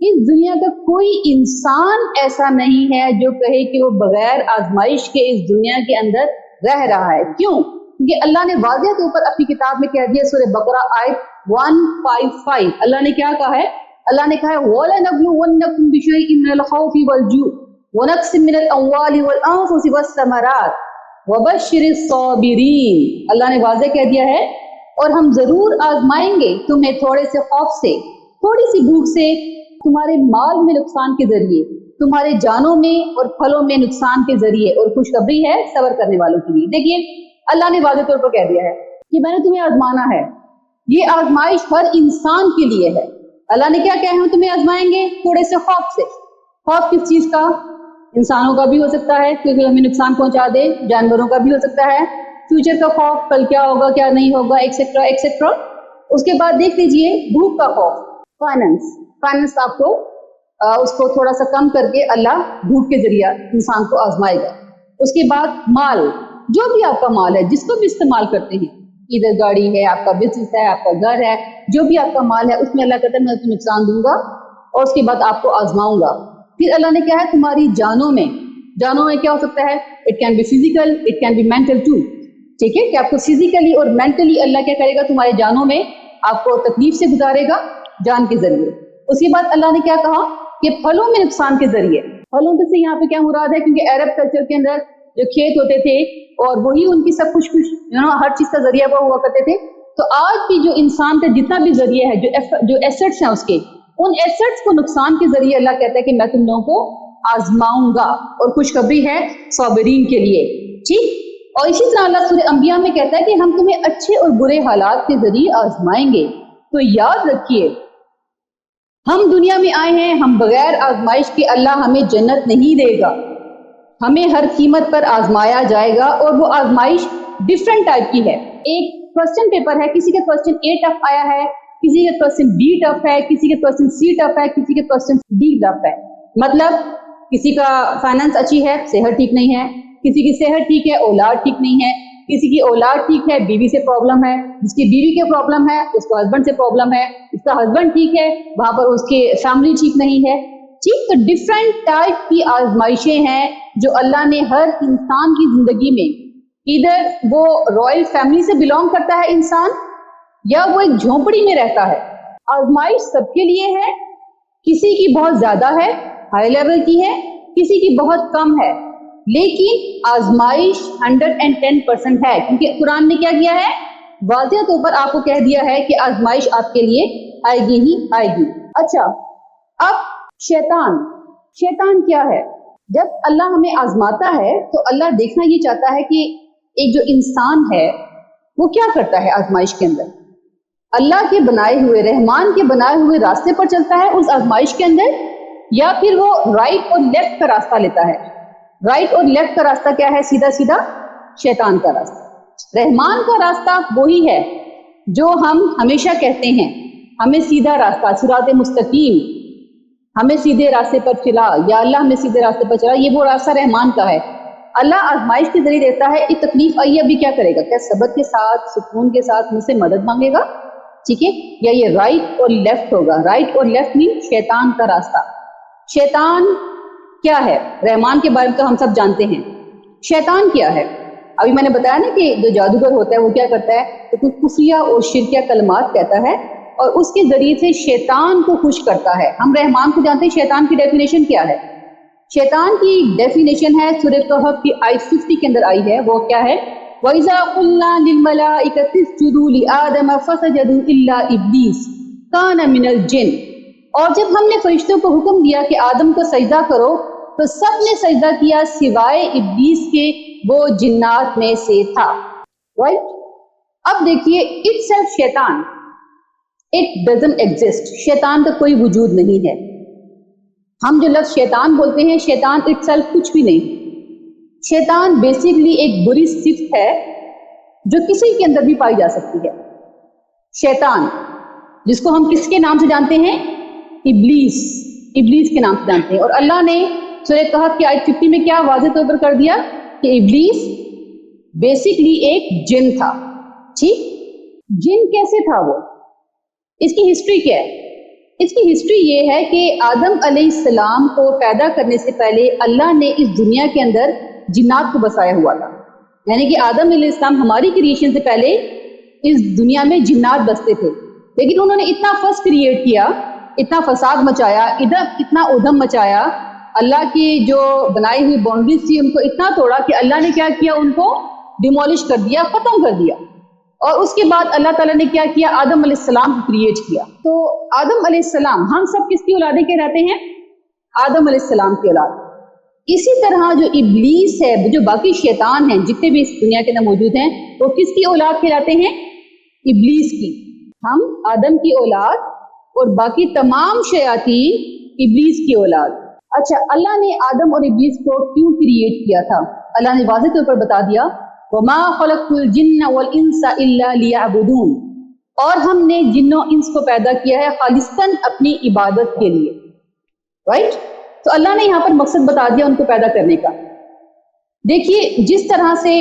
اس دنیا کا کوئی انسان ایسا نہیں ہے جو کہے کہ وہ بغیر آزمائش کے اس دنیا کے اندر رہ رہا ہے. کیوں؟ کیونکہ اللہ نے واضح طور پر اپنی کتاب میں کہہ دیا، سورہ بقرہ آیت 155، اللہ نے کیا کہا ہے؟ اللہ نے کہا ہے وَلَنَبْلُوَنَّكُمْ بِشَيْءٍ مِّنَ الْخَوْفِ وَالْجُوعِ وَنَقْصٍ مِّنَ الْأَمْوَالِ وَالْأَنفُسِ وَالثَّمَرَاتِ وَبَشِّرِ الصَّابِرِينَ. اللہ نے واضح کہہ دیا ہے اور ہم ضرور آزمائیں گے تمہیں تھوڑے سے خوف سے، تھوڑی سی بھوک سے، تمہارے مال میں نقصان کے ذریعے، تمہارے جانوں میں اور پھلوں میں نقصان کے ذریعے، اور خوشخبری ہے صبر کرنے والوں کے لیے. دیکھیے اللہ نے واضح طور پر کہہ دیا ہے کہ میں نے تمہیں آزمانا ہے. یہ آزمائش ہر انسان کے لیے ہے. اللہ نے کیا کہا ہے؟ ہم تمہیں آزمائیں گے تھوڑے سے خوف سے. خوف کس چیز کا؟ انسانوں کا بھی ہو سکتا ہے کیونکہ ہمیں نقصان پہنچا دے، جانوروں کا بھی ہو سکتا ہے، فیوچر کا خوف، کل کیا ہوگا کیا نہیں ہوگا، ایکسیٹرا ایکسیٹرا. اس کے بعد دیکھ لیجئے بھوک کا خوف، فائننس آپ کو اس کو تھوڑا سا کم کر کے اللہ بھوک کے ذریعہ انسان کو آزمائے گا. اس کے بعد مال، جو بھی آپ کا مال ہے جس کو بھی استعمال کرتے ہیں، ادھر گاڑی ہے، آپ کا بزنس ہے، آپ کا گھر ہے، جو بھی آپ کا مال ہے، اس میں اللہ کہتا ہے میں تمہیں نقصان دوں گا اور اس کے بعد آپ کو آزماؤں گا. پھر اللہ نے کیا ہے؟ تمہاری جانوں میں کیا ہو سکتا ہے؟ It can be physical, it can be mental too. ٹھیک ہے کہ آپ کو فزیکلی اور مینٹلی اللہ کیا کرے گا؟ تمہارے جانوں میں آپ کو تکلیف سے گزارے گا جان کے ذریعے. اس کے بعد اللہ نے کیا کہا کہ پھلوں میں نقصان کے ذریعے. پھلوں سے یہاں پہ کیا مراد ہے؟ کیونکہ عرب کلچر کے اندر جو کھیت ہوتے تھے اور وہی ان کی سب کچھ ہر چیز کا ذریعہ وہ ہوا کرتے تھے. تو آج بھی جو انسان کا جتنا بھی ذریعہ ہے، جو ایسٹس ہیں اس کے، ان ایسٹس کو نقصان کے ذریعے اللہ کہتا ہے کہ میں تم لوگوں کو آزماؤں گا، اور خوشخبری ہے صابرین کے لیے. ٹھیک. اور اسی طرح اللہ سورہ انبیاء میں کہتا ہے کہ ہم تمہیں اچھے اور برے حالات کے ذریعے آزمائیں گے. تو یاد رکھیے ہم دنیا میں آئے ہیں، ہم بغیر آزمائش کے اللہ ہمیں جنت نہیں دے گا. ہمیں ہر قیمت پر آزمایا جائے گا، اور وہ آزمائش ڈفرینٹ ٹائپ کی ہے. ایک کوسچن پیپر ہے، کسی کا کوسچن اے ٹف آیا ہے، کسی کا کوسچن بی ٹف ہے، کسی کا کوسچن سی ٹف ہے، کسی کا کوسچن ڈی ٹف ہے. مطلب کسی کا فائنانس اچھی ہے، صحت ٹھیک نہیں ہے، کسی کی صحت ٹھیک ہے، اولاد ٹھیک نہیں ہے، کسی کی اولاد ٹھیک ہے، بیوی سے پرابلم ہے، جس کی بیوی کے پرابلم ہے اس کو ہسبینڈ سے پرابلم ہے، اس کا ہسبینڈ ٹھیک ہے وہاں پر اس کی فیملی ٹھیک نہیں ہے. ٹھیک. تو ڈفرینٹ ٹائپ کی آزمائشیں ہیں جو اللہ نے ہر انسان کی زندگی میں، ادھر وہ رائل فیملی سے بلونگ کرتا ہے انسان یا وہ ایک جھونپڑی میں رہتا ہے، آزمائش سب کے لیے ہے. کسی کی بہت زیادہ ہے، ہائی لیول کی ہے، کسی کی بہت کم ہے، لیکن آزمائش 110% ہے. کیونکہ قرآن نے کیا کیا ہے؟ واضح طور پر آپ کو کہہ دیا ہے کہ آزمائش آپ کے لیے آئے گی ہی آئے گی. اچھا، اب شیطان کیا ہے؟ جب اللہ ہمیں آزماتا ہے تو اللہ دیکھنا یہ چاہتا ہے کہ ایک جو انسان ہے وہ کیا کرتا ہے آزمائش کے اندر. اللہ کے بنائے ہوئے، رحمان کے بنائے ہوئے راستے پر چلتا ہے اس آزمائش کے اندر، یا پھر وہ رائٹ اور لیفٹ کا راستہ لیتا ہے. رائٹ اور لیفٹ کا راستہ کیا ہے؟ سیدھا سیدھا شیطان کا راستہ. رحمان کا راستہ وہی ہے جو ہم ہمیشہ کہتے ہیں ہمیں سیدھا راستہ، صراط مستقیم، ہمیں سیدھے راستے پر چلا، یا اللہ ہمیں سیدھے راستے پر چلا. یہ وہ راستہ رحمان کا ہے. اللہ آزمائش کے ذریعے دیتا ہے. ایک تکلیف آئی، ابھی کیا کرے گا؟ کیا صبر کے ساتھ، سکون کے ساتھ مجھ سے مدد مانگے گا؟ ٹھیک ہے. یا یہ رائٹ اور لیفٹ ہوگا. رائٹ اور لیفٹ مین شیطان کا راستہ. شیطان کیا ہے؟ رحمان کے بارے میں تو ہم سب جانتے ہیں. شیطان کیا ہے؟ ابھی میں نے بتایا نا کہ جو جادوگر ہوتا ہے وہ کیا کرتا ہے؟ تو کچھ کفریہ اور شرکیہ کلمات کہتا ہے اور اس کے ذریعے سے شیطان کو خوش کرتا ہے. ہم رحمان کو جانتے ہیں. شیطان کی ڈیفینیشن کیا ہے؟ شیطان کی ڈیفینیشن ہے سورہ کہف کی آیت 50 کے اندر آئی ہے. وہ کیا ہے؟ وَإِذَا قُلْنَا لِلْمَلَائِكَةِ اسْجُدُوا لِآدَمَ فَسَجَدُوا إِلَّا إِبْلِيسَ كَانَ مِنَ الْجِنِّ. اور جب ہم نے فرشتوں کو حکم دیا کہ آدم کو سجدہ کرو تو سب نے سجدہ کیا سوائے ابلیس کے، وہ جنات میں سے تھا. رائٹ. اب دیکھیے اٹ سیلف شیطان، اٹ ڈزنٹ ایگزسٹ. شیطان کا کوئی وجود نہیں ہے. ہم جو لفظ شیطان بولتے ہیں، شیطان اٹ سیلف کچھ بھی نہیں. شیطان بیسیکلی ایک بری صفت ہے جو کسی کے اندر بھی پائی جا سکتی ہے. شیطان جس کو ہم کس کے نام سے جانتے ہیں؟ ابلیس کے نام سے جانتے ہیں. اور اللہ نے سورہ کہف کی آیت 50 میں کیا واضح طور پر کر دیا کہ ابلیس بیسیکلی ایک جن تھا. ٹھیک. جن کیسے تھا وہ؟ اس کی ہسٹری کیا ہے؟ اس کی ہسٹری یہ ہے کہ آدم علیہ السلام کو پیدا کرنے سے پہلے اللہ نے اس دنیا کے اندر جنات کو بسایا ہوا تھا. یعنی کہ آدم علیہ السلام ہماری کریشن سے پہلے اس دنیا میں جنات بستے تھے، لیکن انہوں نے اتنا فس کریٹ کیا، اتنا فساد مچایا، اتنا ادھم مچایا، اللہ کی جو بنائی ہوئی باؤنڈریز تھی ان کو اتنا توڑا کہ اللہ نے کیا کیا، ان کو ڈیمولش کر دیا، ختم کر دیا. اور اس کے بعد اللہ تعالیٰ نے کیا کیا، آدم علیہ السلام کو کریٹ کیا. تو آدم علیہ السلام ہم سب کس کی اولادیں کہلاتے ہیں؟ آدم علیہ السلام کی اولاد. اسی طرح جو ابلیس ہے، جو باقی شیطان ہیں جتنے بھی اس دنیا کے اندر موجود ہیں، وہ کس کی اولاد کہلاتے ہیں؟ ابلیس کی. ہم آدم کی اولاد اور باقی تمام شیاطین ابلیس کی اولاد. اچھا، اللہ نے آدم اور ابلیس کو کیوں کریٹ کیا تھا؟ اللہ نے واضح طور پر بتا دیا، وَمَا خَلَقْتُ الْجِنَّ وَالْإِنسَ إِلَّا لِيَعْبُدُونَ. اور ہم نے جن و انس کو پیدا کیا ہے خالصتاً اپنی عبادت کے لیے. رائٹ؟ تو اللہ نے یہاں پر مقصد بتا دیا ان کو پیدا کرنے کا. دیکھیے، جس طرح سے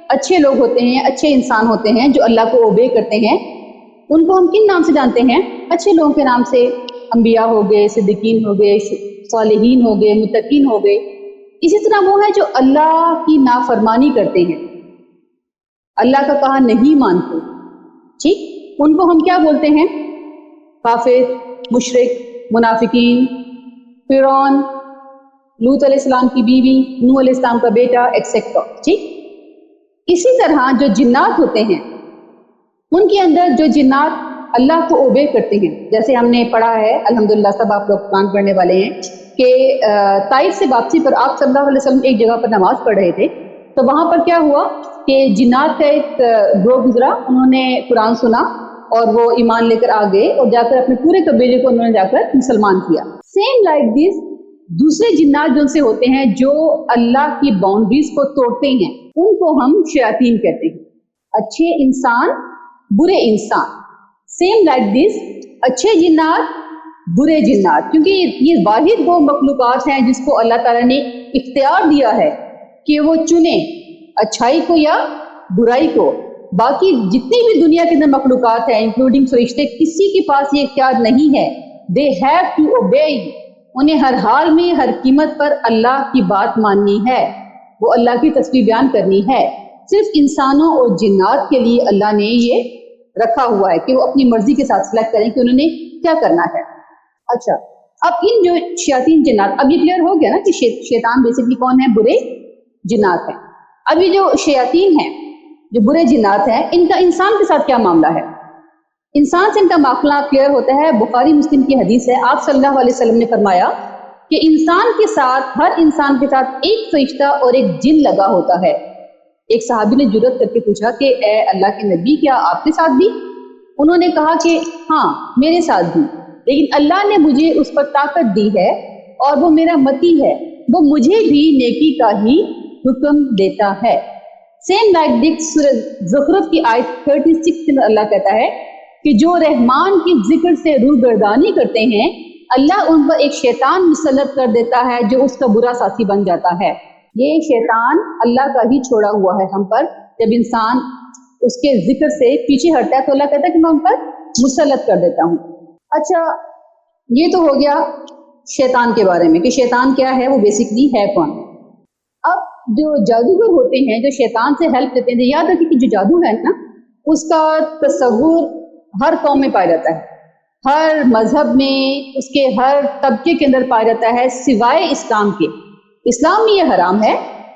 اچھے لوگ ہوتے ہیں، اچھے انسان ہوتے ہیں جو اللہ کو اوبے کرتے ہیں، ان کو ہم کن نام سے جانتے ہیں؟ اچھے لوگوں کے نام سے. انبیاء ہو گئے، صدیقین ہو گئے، صالحین ہو گئے، متقین ہو گئے. اسی طرح وہ ہیں جو اللہ کی نافرمانی کرتے ہیں، اللہ کا کہا نہیں مانتے. ٹھیک، ان کو ہم کیا بولتے ہیں؟ کافر، مشرک، منافقین، فرعون، لوط علیہ السلام کی بیوی، نوح علیہ السلام کا بیٹا، ایکسیکٹرا. ٹھیک، اسی طرح جو جنات ہوتے ہیں، ان کے اندر جو جنات اللہ کو اوبے کرتے ہیں، جیسے ہم نے پڑھا ہے الحمدللہ، سب آپ لوگ قرآن پڑھنے والے ہیں، کہ طائف سے واپسی پر آپ صلی اللہ علیہ وسلم ایک جگہ پر نماز پڑھ رہے تھے، تو وہاں پر کیا ہوا کہ جنات کا ایک گروہ گزرا، انہوں نے قرآن سنا اور وہ ایمان لے کر آ گئے اور جا کر اپنے پورے قبیلے کو انہوں نے جا کر مسلمان کیا. سیم لائک دس، دوسرے جنات جو ان سے ہوتے ہیں جو اللہ کی باؤنڈریز کو توڑتے ہیں، ان کو ہم شیاطین کہتے ہیں. اچھے انسان، برے انسان. سیم لائک دس، اچھے جنات، برے جنات. کیونکہ یہ واحد وہ مخلوقات ہیں جس کو اللہ تعالیٰ نے اختیار دیا ہے کہ وہ چنے اچھائی کو یا برائی کو. باقی جتنی بھی دنیا کے اندر مخلوقات ہیں انکلوڈنگ فرشتے، کسی کے پاس یہ اختیار نہیں ہے. They have to obey. انہیں ہر حال میں، ہر قیمت پر اللہ کی بات ماننی ہے، وہ اللہ کی تصویر بیان کرنی ہے. صرف انسانوں اور جنات کے لیے اللہ نے یہ رکھا ہوا ہے کہ وہ اپنی مرضی کے ساتھ سلیکٹ کریں کہ انہوں نے کیا کرنا ہے. اچھا، اب ان جو شیاطین جنات، اب یہ کلیئر ہو گیا نا کہ شیطان بیسکلی کون ہے؟ برے جنات ہیں. اب یہ جو شیاطین ہیں، جو برے جنات ہیں، ان کا انسان کے ساتھ کیا معاملہ ہے؟ انسان سے ان کا معاملہ کلیئر ہوتا ہے. بخاری مسلم کی حدیث ہے، آپ صلی اللہ علیہ وسلم نے فرمایا کہ انسان کے ساتھ، ہر انسان کے ساتھ ایک فرشتہ اور ایک جن لگا ہوتا ہے. ایک صحابی نے جرأت کر کے پوچھا کہ اے اللہ کے نبی، کیا آپ کے ساتھ بھی؟ انہوں نے کہا کہ ہاں، میرے ساتھ بھی، لیکن اللہ نے مجھے اس پر طاقت دی ہے اور وہ میرا متی ہے، وہ مجھے بھی نیکی کا ہی حکم دیتا ہے. سیم لائک دس، سورہ زخرف کی آیت 36 میں اللہ کہتا ہے کہ جو رحمان کی ذکر سے روگردانی کرتے ہیں، اللہ ان پر ایک شیطان مسلط کر دیتا ہے جو اس کا برا ساتھی بن جاتا ہے. یہ شیطان اللہ کا ہی چھوڑا ہوا ہے ہم پر. جب انسان اس کے ذکر سے پیچھے ہٹتا ہے تو اللہ کہتا ہے کہ میں ان پر مسلط کر دیتا ہوں. اچھا، یہ تو ہو گیا شیطان کے بارے میں کہ شیطان کیا ہے، وہ بیسکلی ہے کون. اب جو جادوگر ہوتے ہیں جو شیطان سے ہیلپ لیتے ہیں، یاد رکھیں کہ جو جادو ہے نا، اس کا تصور ہر قوم میں پایا جاتا ہے، ہر مذہب میں، اس کے ہر طبقے کے اندر پایا جاتا ہے سوائے اسلام کے. اسلام میں یہ حرام ہے.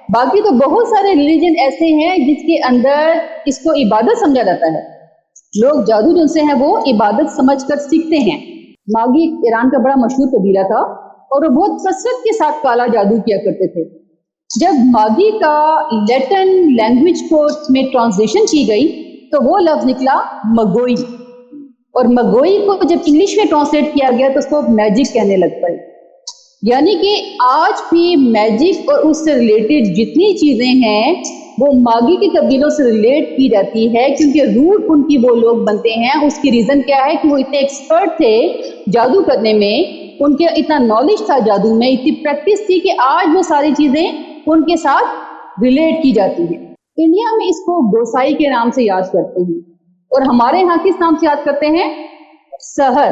باقی تو بہت سارے ریلیجن ایسے ہیں جس کے اندر اس کو عبادت سمجھا جاتا ہے. لوگ جادو جن سے ہیں وہ عبادت سمجھ کر سیکھتے ہیں. ماگی ایران کا بڑا مشہور قبیلہ تھا اور وہ بہت کثرت کے ساتھ کالا جادو کیا کرتے تھے. جب ماگی کا لیٹن لینگویج کورس میں ٹرانسلیشن کی گئی تو وہ لفظ نکلا مگوئی، اور مگوئی کو جب انگلش میں ٹرانسلیٹ کیا گیا تو اس کو میجک کہنے لگ پڑے. یعنی کہ آج بھی میجک اور اس سے ریلیٹڈ جتنی چیزیں ہیں وہ ماگی کے قبیلوں سے ریلیٹ کی جاتی ہے، کیونکہ روٹ ان کی وہ لوگ بنتے ہیں. اس کی ریزن کیا ہے کہ وہ اتنے ایکسپرٹ تھے جادو کرنے میں، ان کے اتنا نالج تھا جادو میں، اتنی پریکٹس تھی کہ آج وہ ساری چیزیں ان کے ساتھ ریلیٹ کی جاتی ہیں. انڈیا میں اس کو گوسائی کے نام سے یاد کرتے ہیں اور ہمارے ہاں کس نام سے یاد کرتے ہیں؟ سحر.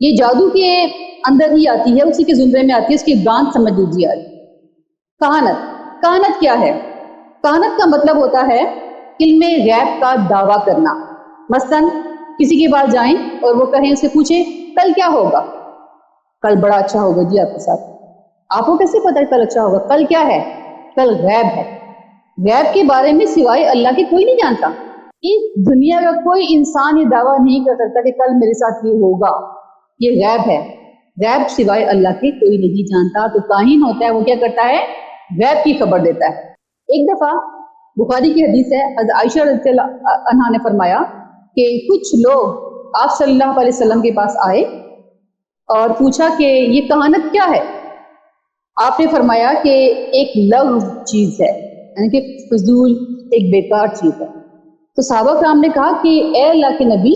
یہ جادو کے اندر ہی آتی ہے، اسی کے زمرے میں آتی ہے، اس کی گانت سمجھ لیجیے آج۔ کہانت، کہانت کیا ہے؟ کہانت کا مطلب ہوتا ہے علم غیب کا دعویٰ کرنا۔ مثلاً کسی کے پاس جائیں اور وہ کہیں، اس سے پوچھیں کل کیا ہوگا؟ کل بڑا اچھا ہوگا جی آپ کے ساتھ۔ آپ کو کیسے پتہ ہے کل اچھا ہوگا؟ کل کیا ہے؟ کل غیب ہے۔ غیب کے بارے میں سوائے اللہ کے کوئی نہیں جانتا۔ اس دنیا کا کوئی انسان یہ دعویٰ نہیں کر سکتا کہ کل میرے ساتھ یہ ہوگا، یہ غیب ہے۔ غیب سوائے اللہ کے کوئی نہیں جانتا۔ تو کاہن ہوتا ہے وہ کیا کرتا ہے؟ غیب کی خبر دیتا ہے۔ ایک دفعہ بخاری کی حدیث ہے، حضرت عائشہ رضی اللہ عنہا نے فرمایا کہ کچھ لوگ آپ صلی اللہ علیہ وسلم کے پاس آئے اور پوچھا کہ یہ کہانت کیا ہے؟ آپ نے فرمایا کہ ایک لغو چیز ہے، یعنی کہ فضول، ایک بیکار چیز ہے۔ تو صحابہ کرام نے کہا کہ اے اللہ کے نبی،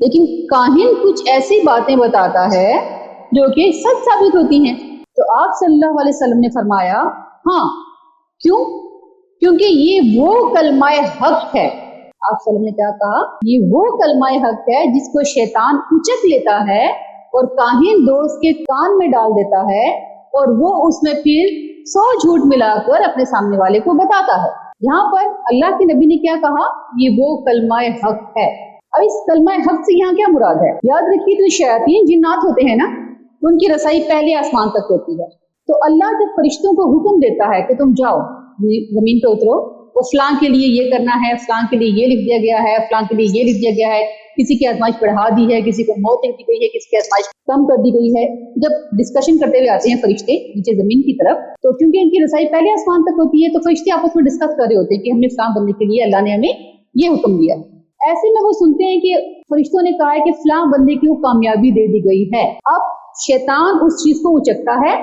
لیکن کاہن کچھ ایسی باتیں بتاتا ہے جو کہ سچ ثابت ہوتی ہیں۔ تو آپ صلی اللہ علیہ وسلم نے فرمایا ہاں، کیوں؟ کیونکہ یہ وہ کلمہ حق ہے۔ آپ صلی اللہ علیہ وسلم نے کیا کہا؟ یہ وہ کلمہ حق ہے جس کو شیطان اچک لیتا ہے اور کاہن دوست کے کان میں ڈال دیتا ہے، اور وہ اس میں پھر 100 جھوٹ ملا کر اپنے سامنے والے کو بتاتا ہے۔ یہاں پر اللہ کے نبی نے کیا کہا؟ یہ وہ کلمہ حق ہے۔ اب اس کلمہ حق سے یہاں کیا مراد ہے؟ یاد رکھیے، تو شیاطین جنات ہوتے ہیں نا، ان کی رسائی پہلے آسمان تک ہوتی ہے۔ تو اللہ جب فرشتوں کو حکم دیتا ہے کہ تم جاؤ زمین پہ اترو، وہ فلاں کے لیے یہ کرنا ہے، فلاں کے لیے یہ لکھ دیا گیا ہے، فلاں کے لیے یہ لکھ دیا گیا ہے، کسی کی آزمائش بڑھا دی ہے، کسی کو موت دی گئی ہے، کسی کی آزمائش کم کر دی گئی ہے۔ جب ڈسکشن کرتے ہوئے آتے ہیں فرشتے نیچے زمین کی طرف، تو کیونکہ ان کی رسائی پہلے آسمان تک ہوتی ہے، تو فرشتے آپس میں ڈسکس کر رہے ہوتے ہیں کہ ہم نے فلاں بندے کے لیے اللہ نے ہمیں یہ حکم دیا۔ ایسے میں وہ سنتے ہیں کہ فرشتوں نے کہا ہے کہ فلاں بندے کی وہ کامیابی دے دی گئی ہے۔ اب شیطان اس چیز کو اچکتا ہے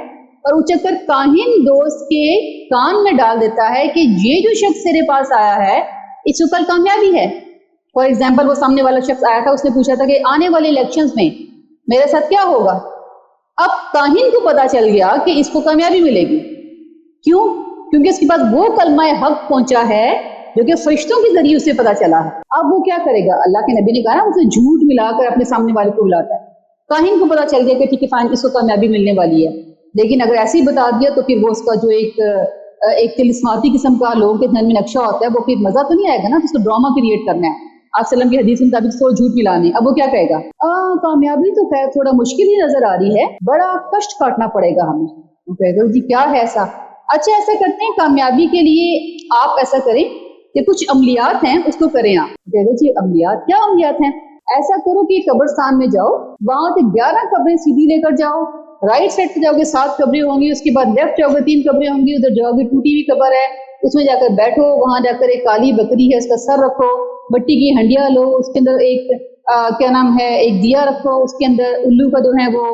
اور اچک کر کاہن دوست کے کان میں ڈال دیتا ہے کہ یہ جو شخص تیرے پاس آیا ہے اس کو کل کامیابی ہے۔ فار ایگزامپل، وہ سامنے والا شخص آیا تھا، اس نے پوچھا تھا کہ آنے والے الیکشنز میں میرے ساتھ کیا ہوگا؟ اب کاہن کو پتا چل گیا کہ اس کو کامیابی ملے گی۔ کیوں؟ کیونکہ اس کے پاس وہ کلمہ حق پہنچا ہے جو کہ فرشتوں کے ذریعے اسے پتا چلا ہے۔ اب وہ کیا کرے گا؟ اللہ کے نبی نے کہا نا، اسے جھوٹ ملا کر اپنے سامنے والے کو بلاتا ہے۔ کاہن کو پتا چل گیا کہ ٹھیک ہے فائن، اس کو کامیابی ملنے والی ہے، لیکن اگر ایسے ہی بتا دیا تو پھر وہ اس کا جو ایک تلسماتی قسم کا لوگوں کے ذہن میں نقشہ ہوتا ہے، وہ پھر مزہ تو نہیں آئے گا نا، اس کو ڈرامہ کریٹ کرنا ہے۔ آپ صلی اللہ علیہ وسلم کی حدیث کے مطابق 100 جھوٹ ملانے۔ اب وہ کیا کہے گا؟ کامیابی تو خیر تھوڑا مشکل ہی نظر آ رہی ہے، بڑا کشٹ کاٹنا پڑے گا ہمیں۔ وہ کہے گا جی کیا ہے ایسا؟ اچھا ایسا کرتے ہیں، کامیابی کے لیے آپ ایسا کریں کہ کچھ عملیات ہیں اس کو کریں۔ آپ کہے گا جی عملیات؟ کیا عملیات ہیں؟ ایسا کرو کہ قبرستان میں جاؤ، وہاں سے 11 قبریں سیدھی لے کر جاؤ، رائٹ سائڈ پہ جاؤ گے 7 قبریں ہوں گی، اس کے بعد لیفٹ جاؤ گے 3 قبریں ہوں گی، ادھر جاؤ گے ٹوٹی ہوئی قبر ہے، اس میں جا کر بیٹھو، وہاں جا کر ایک کالی بکری ہے اس کا سر رکھو، مٹی کی ہنڈیاں لو، اس کے اندر ایک کیا نام ہے ایک دیا رکھو، اس کے اندر الو کا جو ہے وہ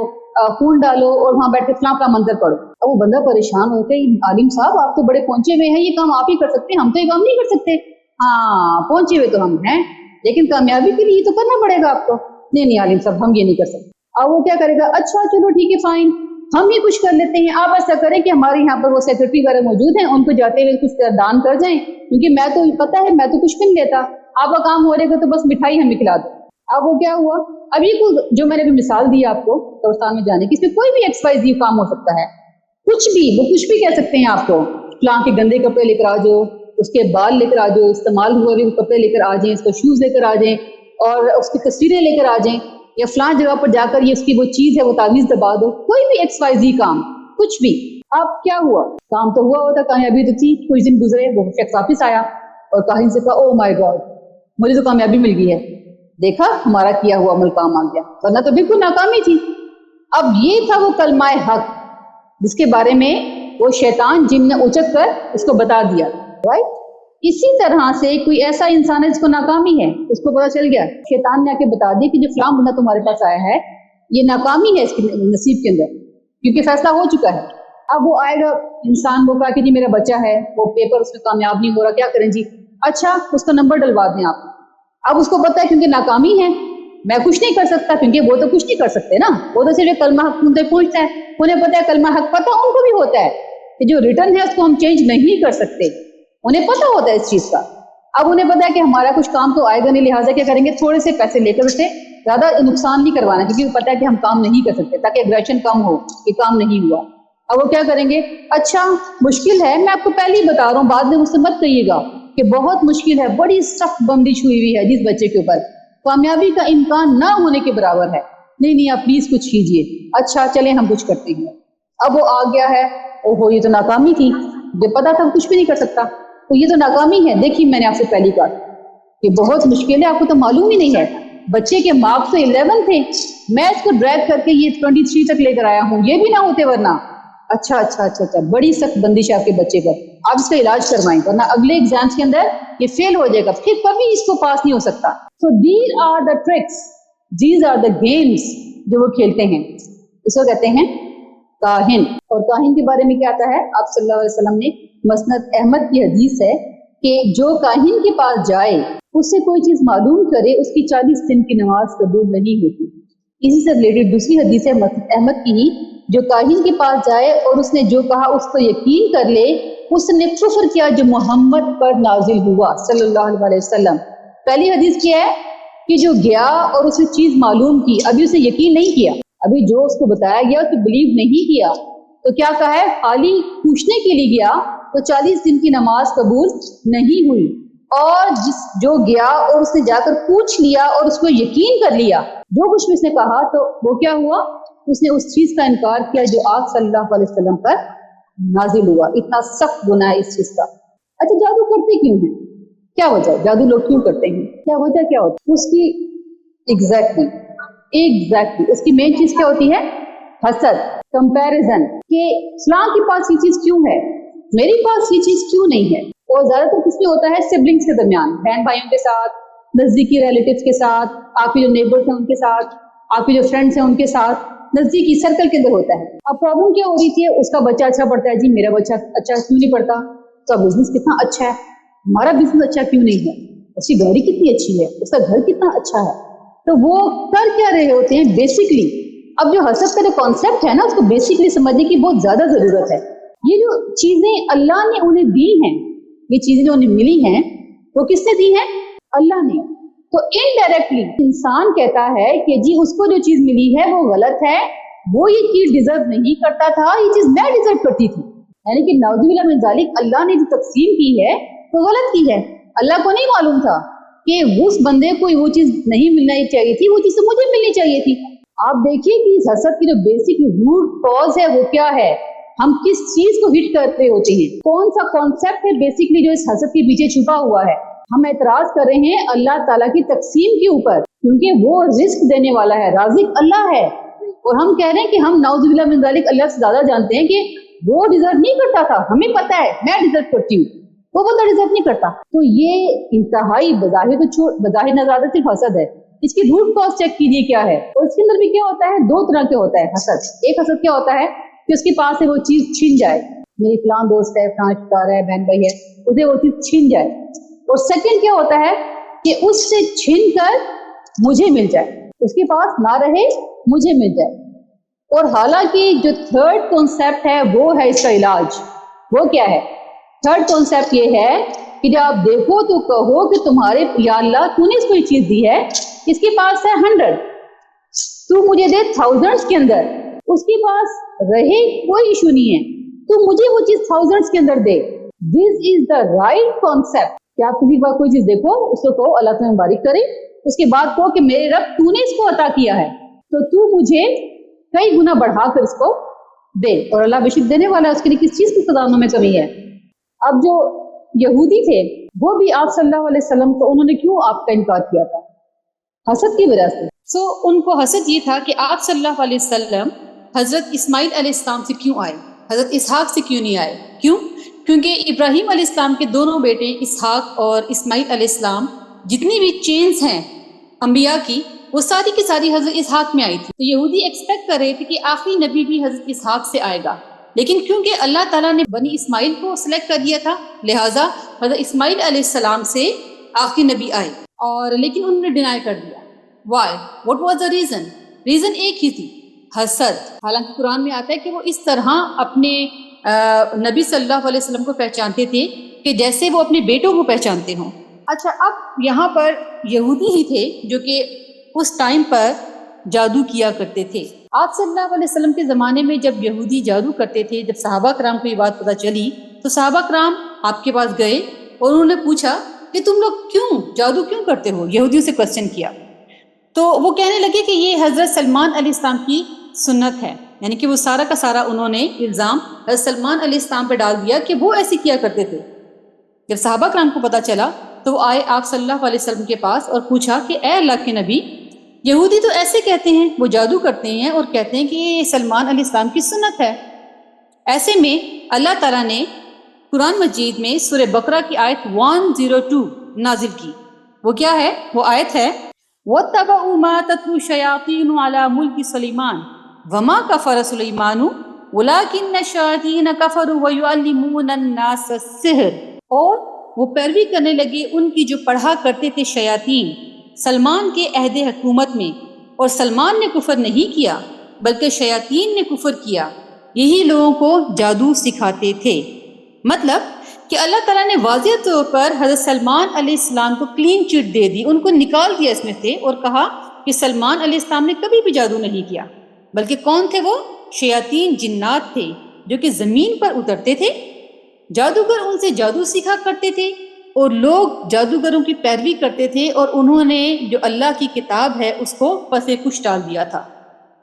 خون ڈالو، اور وہاں بیٹھ کے فلاں کا منظر پڑھو۔ اب وہ بندہ پریشان ہوتا ہے، عالم صاحب آپ تو بڑے پہنچے ہوئے ہیں، یہ کام آپ ہی کر سکتے ہیں، ہم تو یہ کام نہیں کر سکتے۔ ہاں پہنچے ہوئے تو ہم ہیں، لیکن کامیابی کے لیے تو کرنا پڑے گا آپ کو۔ نہیں عالم صاحب ہم یہ نہیں کر سکتے۔ اب وہ کیا کرے گا؟ اچھا چلو ٹھیک ہے فائن، ہم ہی کچھ کر لیتے ہیں۔ آپ ایسا کریں کہ ہمارے یہاں پر وہ سیکرٹری وغیرہ موجود ہیں، ان کو جاتے ہوئے کچھ دان کر جائیں، کیونکہ میں تو پتہ ہے میں تو کچھ بھی نہیں لیتا، آپ کا کام ہو رہے گا تو بس مٹھائی ہمیں کھلا دو۔ اب وہ کیا ہوا؟ اب یہ جو میں نے مثال دی آپ کو قبرستان میں جانے کی، اس میں کوئی بھی XYZ کام ہو سکتا ہے، کچھ بھی، وہ کچھ بھی کہہ سکتے ہیں آپ کو، فلاں کے گندے کپڑے لے کر آ جاؤ، اس کے بال لے کر آ جاؤ، استعمال ہوئے کپڑے لے کر آ جائیں، اس کو شوز لے کر آ جائیں، اور اس کی تصویریں لے کر آ جائیں، یا فلاں جگہ پر جا کر یہ اس کی وہ چیز ہے وہ تعویذ دبا دو، کوئی بھی XYZ کام، کچھ بھی۔ اب کیا ہوا؟ کام تو ہوا ہوتا، کامیابی تو تھی، کچھ دن گزرے، وہ شخص واپس آیا اور کاہن سے کہا او مائی گاڈ مجھے تو کامیابی مل گئی ہے، دیکھا ہمارا کیا ہوا عمل کام آ گیا، ورنہ تو بالکل ناکامی تھی۔ اب یہ تھا وہ کلمہ حق جس کے بارے میں وہ شیطان جن نے اچک کر اس کو بتا دیا، رائٹ؟ اسی طرح سے کوئی ایسا انسان ہے جس کو ناکامی ہے، اس کو پتا چل گیا، شیطان نے آ کے بتا دی کہ جو فلاں بندہ تمہارے پاس آیا ہے یہ ناکامی ہے اس کے نصیب کے اندر، کیونکہ فیصلہ ہو چکا ہے۔ اب وہ آئے گا انسان، وہ کہا کہ جی میرا بچہ ہے، وہ پیپر اس میں کامیاب نہیں ہو رہا، کیا کریں جی؟ اچھا اس کا نمبر ڈلوا دیں آپ۔ اب اس کو پتا ہے کیونکہ ناکامی ہے میں کچھ نہیں کر سکتا، کیونکہ وہ تو کچھ نہیں کر سکتے نا، وہ تو صرف کلمہ حق ان تک پہنچتا ہے، انہیں پتا ہے کلمہ حق، پتا ان کو بھی ہوتا ہے کہ جو ریٹرن ہے اس کو ہم چینج نہیں کر سکتے، انہیں پتا ہوتا ہے اس چیز کا۔ اب انہیں پتا ہے کہ ہمارا کچھ کام تو آئے گا نہیں، لہٰذا کیا کریں گے؟ تھوڑے سے پیسے لے کر اسے زیادہ نقصان نہیں کروانا، کیونکہ پتہ ہے کہ ہم کام نہیں کر سکتے، تاکہ اگریشن کم ہو کہ کام نہیں ہوا۔ اب وہ کیا کریں گے، اچھا مشکل ہے، میں آپ کو پہلے ہی بتا رہا ہوں، بعد میں مجھ سے مت کہیے گا کہ بہت مشکل ہے، بڑی سخت بندش ہوئی ہوئی ہے جس بچے کے اوپر، کامیابی کا امکان نہ ہونے کے برابر ہے، نہیں نہیں آپ پلیز کچھ کیجیے۔ اچھا چلیں ہم کچھ کرتے ہیں۔ اب وہ آ گیا ہے، اوہو یہ تو ناکامی تھی، جو پتا تھا کچھ بھی نہیں کر سکتا، تو یہ تو ناکامی ہے۔ دیکھیے میں نے آپ سے پہلی کہا کہ بہت مشکل ہے، آپ کو تو معلوم ہی نہیں ہے، بچے کے مارکس تو 11 تھے، میں اس کو ڈریگ کر کے یہ 23 تک لے کر آیا ہوں، یہ بھی نہ ہوتے ورنہ۔ اچھا بڑی سخت بندش ہے آپ کے بچے پر، آپ اس کا علاج کروائیں ورنہ اگلے ایگزامس کے اندر یہ فیل ہو جائے گا، پھر کبھی اس کو پاس نہیں ہو سکتا۔ So these are the tricks, these are the games جو وہ کھیلتے ہیں، اس کو کہتے ہیں کاہن۔ اور کاہن کے بارے میں کیا آتا ہے، آپ صلی اللہ علیہ وسلم نے مسند احمد کی حدیث ہے کہ جو کاہن کے پاس جائے اس سے کوئی چیز معلوم کرے، اس کی 40 دن کی نماز قبول نہیں ہوتی۔ اسی سے ریلیٹڈ دوسری حدیث ہے مسند احمد کی ہی، جو کاہن کے پاس جائے اور اس نے جو کہا اس کو یقین کر لے، اس نے کفر کیا جو محمد پر نازل ہوا صلی اللہ علیہ وسلم۔ پہلی حدیث کیا ہے کہ جو گیا اور اسے چیز معلوم کی، ابھی اسے یقین نہیں کیا، ابھی جو اس کو بتایا گیا تو بلیو نہیں کیا، تو کیا کہا ہے، خالی پوچھنے کے لیے گیا تو 40 دن کی نماز قبول نہیں ہوئی۔ اور جو گیا اور اس نے جا کر پوچھ لیا اور اس کو یقین کر لیا جو کچھ بھی اس نے کہا، تو وہ کیا ہوا، اس نے اس چیز کا انکار کیا جو آپ صلی اللہ علیہ وسلم پر نازل ہوا۔ اتنا سخت گناہ ہے اس چیز کا۔ اچھا جادو کرتے کیوں ہیں، کیا وجہ ہے، جادو لوگ کیوں کرتے ہیں، کیا وجہ کیا ہوتی ہے اس کی؟ ایگزیکٹلی اس کی مین چیز کیا ہوتی ہے، حسد، کمپیریزن، کہ فلاں کے پاس یہ چیز کیوں ہے، میرے پاس یہ چیز کیوں نہیں ہے۔ اور زیادہ تر کس میں ہوتا ہے، سبلنگز کے درمیان، بہن بھائیوں کے ساتھ، نزدیکی ریلیٹیوز کے ساتھ، آپ کے جو نیبرز ہیں ان کے ساتھ، آپ کے جو فرینڈس ہیں ان کے ساتھ، نزدیکی سرکل کے اندر ہوتا ہے۔ اب پرابلم کیا ہو رہی تھی، اس کا بچہ اچھا پڑھتا ہے، جی میرا بچہ اچھا کیوں نہیں پڑھتا، اس کا بزنس کتنا اچھا ہے، ہمارا بزنس اچھا کیوں نہیں ہے، اس کی گاڑی کتنی اچھی ہے، اس کا گھر کتنا اچھا ہے۔ تو وہ کر کیا رہے ہوتے ہیں بیسکلی، اب جو حسد کا جو کانسیپٹ ہے نا، اس کو بیسکلی سمجھنے کی بہت زیادہ ضرورت ہے۔ یہ جو چیزیں اللہ نے انہیں دی ہیں، یہ چیزیں جو انہیں ملی ہیں، وہ کس نے دی ہیں، اللہ نے۔ تو انڈائریکٹلی انسان کہتا ہے کہ جی اس کو جو چیز ملی ہے وہ غلط ہے، وہ یہ چیز ڈیزرو نہیں کرتا تھا، یہ چیز میں ڈیزرو کرتی تھی، یعنی کہ نعوذ باللہ من ذالک، اللہ نے جو تقسیم کی ہے وہ غلط کی ہے۔ اللہ کو نہیں معلوم تھا کہ اس بندے کو وہ چیز نہیں ملنا چاہیے تھی، وہ چیز تو مجھے ملنی چاہیے تھی۔ آپ دیکھیے کہ اس حسد کی جو بیسک روٹ کاز ہے وہ کیا ہے، ہم کس چیز کو ہٹ کرتے ہوتے ہیں، کون سا کانسیپٹ ہے بیسکلی جو اس حسد کے پیچھے چھپا ہوا ہے۔ ہم اعتراض کر رہے ہیں اللہ تعالیٰ کی تقسیم کے اوپر، کیونکہ وہ رزق دینے والا ہے، رازق اللہ ہے، اور ہم کہہ رہے ہیں کہ ہم نعوذ باللہ من ذالک اللہ سے زیادہ جانتے ہیں کہ وہ ڈیزرو نہیں کرتا تھا، ہمیں پتا ہے میں ڈیزرو کرتی ہوں، وہ بندہ ڈیزرو نہیں کرتا۔ تو یہ انتہائی بظاہر نظر صرف حسد ہے، اس کی روٹ کاز چیک کیجیے کیا ہے۔ اور اس کے اندر بھی کیا ہوتا ہے، دو طرح کے ہوتا ہے حسد۔ ایک حسد کیا ہوتا ہے کہ اس کے پاس سے وہ چیز چھن جائے، میری فلاں دوست ہے، فلاں رشتہ دار ہے، بہن بھائی ہے، اسے وہ چیز چھن جائے۔ اور سیکنڈ کیا ہوتا ہے کہ اس سے چھن کر مجھے مل جائے، اس کے پاس نہ رہے مجھے مل جائے۔ اور حالانکہ جو تھرڈ کانسیپٹ ہے وہ ہے اس کا علاج، وہ کیا ہے، تھرڈ کانسیپٹ یہ ہے کہ جب آپ دیکھو تو کہو کہ تمہارے یا اللہ تو نے اس کو یہ چیز دی ہے، اس کے پاس ہے 100، تو مجھے دے 1000 کے اندر، اس کے پاس رہے کوئی ایشو نہیں ہے، تو مجھے وہ چیز 1000 کے اندر دے۔ دس از دا رائٹ کانسیپٹ کہ آپ کسی بات کوئی چیز دیکھو اس کو کہو اللہ تمہیں مبارک کرے، اس کے بعد کہو کہ میرے رب تو نے اس کو عطا کیا ہے تو تو مجھے کئی گنا بڑھا کر اس کو دے، اور اللہ بے شک دینے والا ہے، اس کے لیے کس چیز کی خزانوں میں کمی ہے۔ اب جو یہودی تھے وہ بھی آپ صلی اللہ علیہ وسلم کو انہوں نے کیوں آپ کا انکار کیا تھا، حسد کی وجہ سے۔ ان کو حسد یہ تھا کہ آپ صلی اللہ علیہ وسلم حضرت اسماعیل علیہ السلام سے کیوں آئے، حضرت اسحاق سے کیوں نہیں آئے، کیونکہ ابراہیم علیہ السلام کے دونوں بیٹے اسحاق اور اسماعیل علیہ السلام جتنی بھی چینز ہیں انبیاء کی وہ ساری کی ساری حضرت اسحاق میں آئی تھی۔ تو یہودی ایکسپیکٹ کر رہے تھے کہ آخری نبی بھی حضرت اسحاق سے آئے گا، لیکن کیونکہ اللہ تعالیٰ نے بنی اسماعیل کو سلیکٹ کر دیا تھا، لہٰذا حضرت اسماعیل علیہ السلام سے آخری نبی آئے، اور لیکن انہوں نے ڈینائی کر دیا۔ Why, what was the reason ایک ہی تھی، حسد۔ حالانکہ قرآن میں آتا ہے کہ وہ اس طرح اپنے نبی صلی اللہ علیہ وسلم کو پہچانتے تھے کہ جیسے وہ اپنے بیٹوں کو پہچانتے ہوں۔ اچھا اب یہاں پر یہودی ہی تھے جو کہ اس ٹائم پر جادو کیا کرتے تھے۔ آپ صلی اللہ علیہ وسلم کے زمانے میں جب یہودی جادو کرتے تھے، جب صحابہ کرام کو یہ بات پتہ چلی تو صحابہ کرام آپ کے پاس گئے اور انہوں نے پوچھا کہ تم لوگ جادو کیوں کرتے ہو؟ یہودیوں سے کوسچن کیا تو وہ کہنے لگے کہ یہ حضرت سلمان علیہ السلام کی سنت ہے، یعنی کہ وہ سارا کا سارا انہوں نے الزام حضرت سلمان علیہ السلام پہ ڈال دیا کہ وہ ایسے کیا کرتے تھے۔ جب صحابہ کرام کو پتہ چلا تو وہ آئے آپ صلی اللہ علیہ وسلم کے پاس اور پوچھا کہ اے اللہ کے نبی، یہودی تو ایسے کہتے ہیں، وہ جادو کرتے ہیں اور کہتے ہیں کہ یہ سلمان علیہ السلام کی سنت ہے۔ ایسے میں اللہ تعالیٰ نے قرآن مجید میں سورہ بقرہ کی آیت 102 نازل کی۔ وہ کیا ہے؟ وہ آیت ہے وَاتَّبَعُوا مَا تَتْلُو الشَّيَاطِينُ عَلَى مُلْكِ سُلَيْمَانَ وَمَا كَفَرَ سُلَيْمَانُ وَلَٰكِنَّ الشَّيَاطِينَ كَفَرُوا وَيُعَلِّمُونَ النَّاسَ السِّحْرَ، اور وہ پیروی کرنے لگے ان کی جو پڑھا کرتے تھے شیاطین سلمان کے عہد حکومت میں، اور سلمان نے کفر نہیں کیا بلکہ شیاطین نے کفر کیا، یہی لوگوں کو جادو سکھاتے تھے۔ مطلب کہ اللہ تعالیٰ نے واضح طور پر حضرت سلمان علیہ السلام کو کلین چٹ دے دی، ان کو نکال دیا اس میں سے، اور کہا کہ سلمان علیہ السلام نے کبھی بھی جادو نہیں کیا، بلکہ کون تھے وہ؟ شیاطین جنات تھے جو کہ زمین پر اترتے تھے، جادوگر ان سے جادو سیکھا کرتے تھے اور لوگ جادوگروں کی پیروی کرتے تھے، اور انہوں نے جو اللہ کی کتاب ہے اس کو پس کش ڈال دیا تھا۔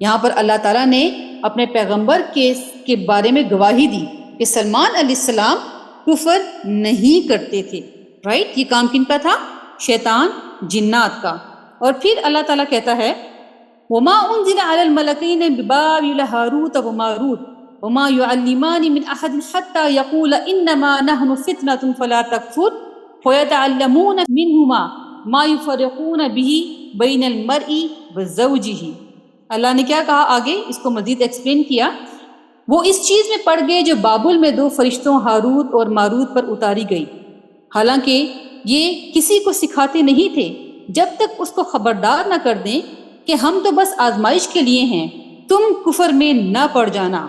یہاں پر اللہ تعالیٰ نے اپنے پیغمبر کے بارے میں گواہی دی کہ سلمان علیہ السلام کفر نہیں کرتے تھے، رائٹ؟ یہ کام کن کا تھا؟ شیطان جنات کا۔ اور پھر اللہ تعالیٰ کہتا ہے وَمَا أُنزِلَ عَلَى الْمَلَكَيْنِ بِبَابِلَ هَارُوتَ وَمَارُوتَ وَمَا يُعَلِّمَانِ مِنْ أَحَدٍ حَتَّى يَقُولَ إِنَّمَا نَحْنُ فِتْنَةٌ فَلَا تَكْفُرْ فَيَتَعَلَّمُونَ مِنْهُمَا مَا يُفَرِّقُونَ بِهِ بَيْنَ الْمَرْءِ وَزَوْجِهِ۔ اللہ نے کیا کہا آگے؟ اس کو مزید ایکسپلین کیا۔ وہ اس چیز میں پڑ گئے جو بابل میں دو فرشتوں ہاروت اور ماروت پر اتاری گئی، حالانکہ یہ کسی کو سکھاتے نہیں تھے جب تک اس کو خبردار نہ کر دیں کہ ہم تو بس آزمائش کے لیے ہیں، تم کفر میں نہ پڑ جانا۔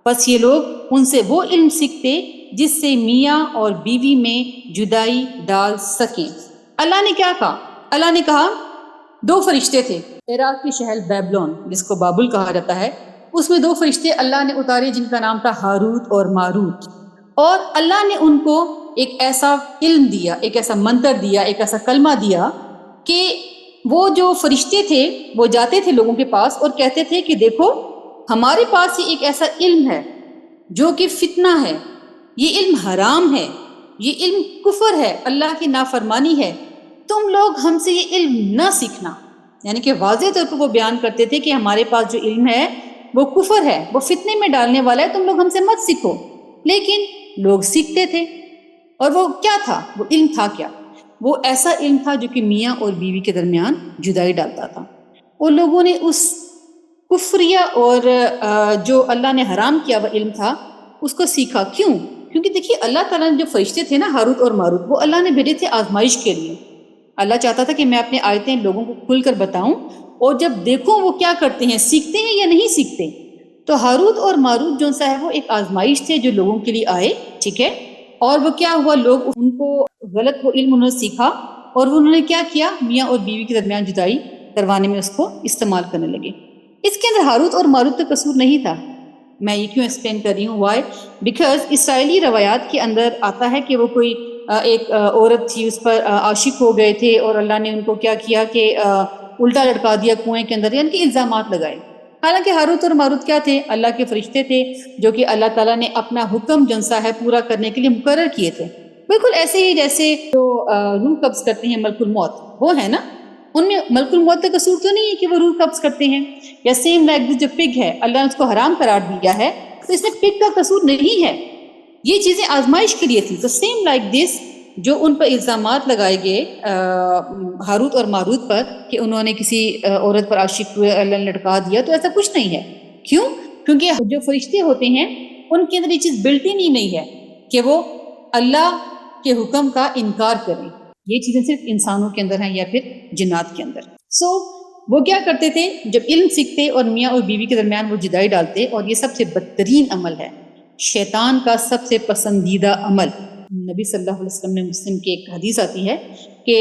بس یہ لوگ ان سے وہ علم سیکھتے جس سے میاں اور بیوی میں جدائی ڈال سکیں۔ اللہ نے کیا کہا؟ اللہ نے کہا دو فرشتے تھے عراق کے شہر بیبلون جس کو بابل کہا جاتا ہے، اس میں دو فرشتے اللہ نے اتارے جن کا نام تھا ہاروت اور ماروت، اور اللہ نے ان کو ایک ایسا علم دیا، ایک ایسا منتر دیا، ایک ایسا کلمہ دیا کہ وہ جو فرشتے تھے وہ جاتے تھے لوگوں کے پاس اور کہتے تھے کہ دیکھو ہمارے پاس یہ ایک ایسا علم ہے جو کہ فتنہ ہے، یہ علم حرام ہے، یہ علم کفر ہے، اللہ کی نافرمانی ہے، تم لوگ ہم سے یہ علم نہ سیکھنا۔ یعنی کہ واضح طور پر وہ بیان کرتے تھے کہ ہمارے پاس جو علم ہے وہ کفر ہے، وہ فتنے میں ڈالنے والا ہے، تم لوگ ہم سے مت سیکھو۔ لیکن لوگ سیکھتے تھے، اور وہ کیا تھا؟ وہ علم تھا کیا؟ وہ ایسا علم تھا جو کہ میاں اور بیوی کے درمیان جدائی ڈالتا تھا۔ اور لوگوں نے اس کفریہ اور جو اللہ نے حرام کیا وہ علم تھا اس کو سیکھا۔ کیوں؟ کیونکہ دیکھیے اللہ تعالیٰ نے جو فرشتے تھے نا ہاروت اور ماروت، وہ اللہ نے بھیجے تھے آزمائش کے لیے۔ اللہ چاہتا تھا کہ میں اپنے آیتیں لوگوں کو کھل کر بتاؤں، اور جب دیکھوں وہ کیا کرتے ہیں، سیکھتے ہیں یا نہیں سیکھتے۔ تو ہاروت اور ماروت جو سا ہے وہ ایک آزمائش تھے جو لوگوں کے لیے آئے، ٹھیک ہے؟ اور وہ کیا ہوا، لوگ ان کو غلط وہ علم انہوں نے سیکھا، اور وہ انہوں نے کیا کیا، میاں اور بیوی کے درمیان جدائی کروانے میں اس کو استعمال کرنے لگے۔ اس کے اندر ہاروت اور ماروت کا قصور نہیں تھا۔ میں یہ کیوں ایکسپلین کر رہی ہوں؟ وائی؟ بیکاز اسرائیلی روایات کے اندر آتا ہے کہ وہ کوئی ایک عورت تھی، اس پر عاشق ہو گئے تھے، اور اللہ نے ان کو کیا کیا کہ الٹا لٹکا دیا کنویں کے اندر، یعنی کہ الزامات لگائے۔ حالانکہ ہاروت اور ماروت کیا تھے؟ اللہ کے فرشتے تھے جو کہ اللہ تعالیٰ نے اپنا حکم جنسا ہے پورا کرنے کے لیے مقرر کیے تھے۔ بالکل ایسے ہی جیسے جو روح قبض کرتے ہیں ملک الموت، وہ ہے نا، ان میں ملک الموت کا قصور تو نہیں ہے کہ وہ روح قبض کرتے ہیں، یا سیم لائک جو پگ ہے اللہ نے اس کو حرام قرار دیا ہے تو اس میں پگ کا قصور نہیں ہے، یہ چیزیں آزمائش کے لیے تھی۔ تو سیم لائک دس جو ان پر الزامات لگائے گئے ہاروت اور ماروت پر کہ انہوں نے کسی عورت پر عاشق ہوئے، اللہ نے لٹکا دیا، تو ایسا کچھ نہیں ہے۔ کیوں؟ کیونکہ جو فرشتے ہوتے ہیں ان کے اندر یہ چیز بلٹ ان ہی نہیں ہے کہ وہ اللہ کے حکم کا انکار کریں۔ یہ چیزیں صرف انسانوں کے اندر ہیں یا پھر جنات کے اندر۔ سو وہ کیا کرتے تھے، جب علم سیکھتے اور میاں اور بیوی کے درمیان وہ جدائی ڈالتے، اور یہ سب سے بدترین عمل ہے، شیطان کا سب سے پسندیدہ عمل۔ نبی صلی اللہ علیہ وسلم نے مسلم کی ایک حدیث آتی ہے کہ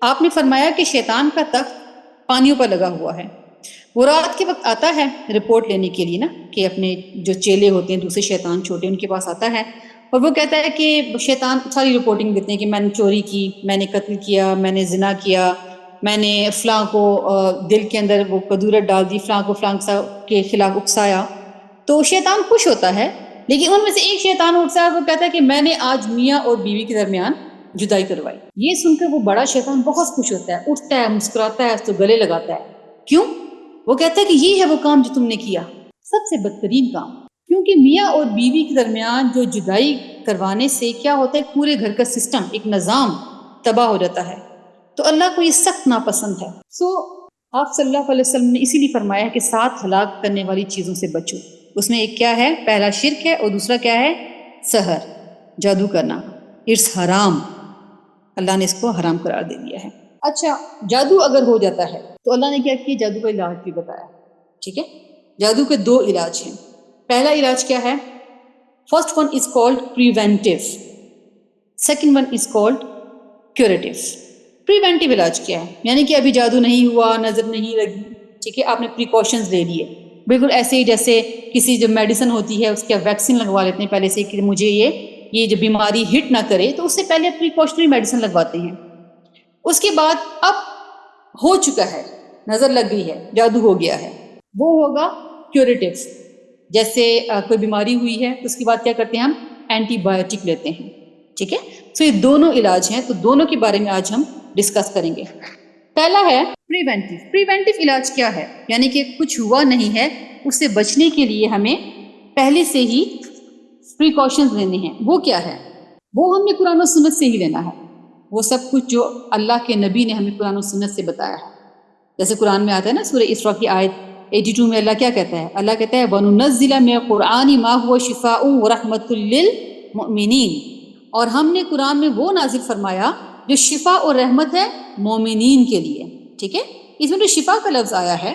آپ نے فرمایا کہ شیطان کا تخت پانیوں پر لگا ہوا ہے. وہ رات کے وقت آتا ہے رپورٹ لینے کے لیے نا، کہ اپنے جو چیلے ہوتے ہیں دوسرے شیطان چھوٹے ان کے پاس آتا ہے، اور وہ کہتا ہے کہ شیطان ساری رپورٹنگ دیتے ہیں کہ میں نے چوری کی، میں نے قتل کیا، میں نے زنا کیا، میں نے فلاں کو دل کے اندر وہ کدورت ڈال دی، فلاں کو فلاں کے خلاف اکسایا. تو شیطان خوش ہوتا ہے، لیکن ان میں سے ایک شیطان اٹھتا ہے، وہ کہتا ہے کہ میں نے آج میاں اور بیوی کے درمیان جدائی کروائی. یہ سن کر وہ بڑا شیطان بہت خوش ہوتا ہے، اٹھتا ہے، مسکراتا ہے، اس کو گلے لگاتا ہے. کیوں؟ وہ کہتا ہے کہ یہ ہے وہ کام جو تم نے کیا، سب سے بدترین کام. کیونکہ میاں اور بیوی کے درمیان جو جدائی کروانے سے کیا ہوتا ہے، پورے گھر کا سسٹم، ایک نظام تباہ ہو جاتا ہے. تو اللہ کو یہ سخت ناپسند ہے. آپ صلی اللہ علیہ وسلم نے اسی لیے فرمایا ہے کہ 7 ہلاک کرنے والی چیزوں سے بچو. اس میں ایک کیا ہے؟ پہلا شرک ہے، اور دوسرا کیا ہے؟ سحر، جادو کرنا. اٹس حرام، اللہ نے اس کو حرام قرار دے دیا ہے. اچھا، جادو اگر ہو جاتا ہے تو اللہ نے کیا کیا؟ جادو کا علاج بھی بتایا. ٹھیک ہے، جادو کے 2 علاج ہیں. پہلا علاج کیا ہے؟ First one is called preventive, second one is called curative. Preventive علاج کیا ہے؟ یعنی کہ ابھی جادو نہیں ہوا، نظر نہیں لگی، ٹھیک ہے، آپ نے پریکاشنز لے لیے، بالکل ایسے ہی جیسے کسی جو میڈیسن ہوتی ہے اس کا ویکسین لگوا لیتے ہیں پہلے سے کہ مجھے یہ جو بیماری ہٹ نہ کرے، تو اس سے پہلے پریکاشنری میڈیسن لگواتے ہیں. اس کے بعد اب ہو چکا ہے، نظر لگ گئی ہے، جادو ہو گیا ہے، وہ ہوگا کیوریٹیو. جیسے کوئی بیماری ہوئی ہے تو اس کے بعد کیا کرتے ہیں؟ ہم اینٹی بایوٹک لیتے ہیں. ٹھیک ہے، تو یہ دونوں علاج ہیں، تو دونوں کے بارے میں آج ہم ڈسکس کریں گے. پہلا ہے پریونٹیو. پریونٹیو علاج کیا ہے؟ یعنی کہ کچھ ہوا نہیں ہے، اس سے بچنے کے لیے ہمیں پہلے سے ہی پریکاشنز لینے ہیں. وہ کیا ہے؟ وہ ہم نے قرآن و سنت سے ہی لینا ہے. وہ سب کچھ جو اللہ کے نبی نے ہمیں قرآن و سنت سے بتایا ہے. جیسے قرآن میں آتا ہے نا، سورہ اسراء کی آیت 82 میں اللہ کیا کہتا ہے؟ اللہ کہتا ہے وَنُنَزِّلَ مِنَ الْقُرْآنِ مَا هُوَ شِفَاءٌ وَرَحْمَةٌ لِّلْمُؤْمِنِينَ. اور ہم نے قرآن میں وہ نازل فرمایا جو شفا اور رحمت ہے مومنین کے لیے. ٹھیک ہے، اس میں جو شفا کا لفظ آیا ہے،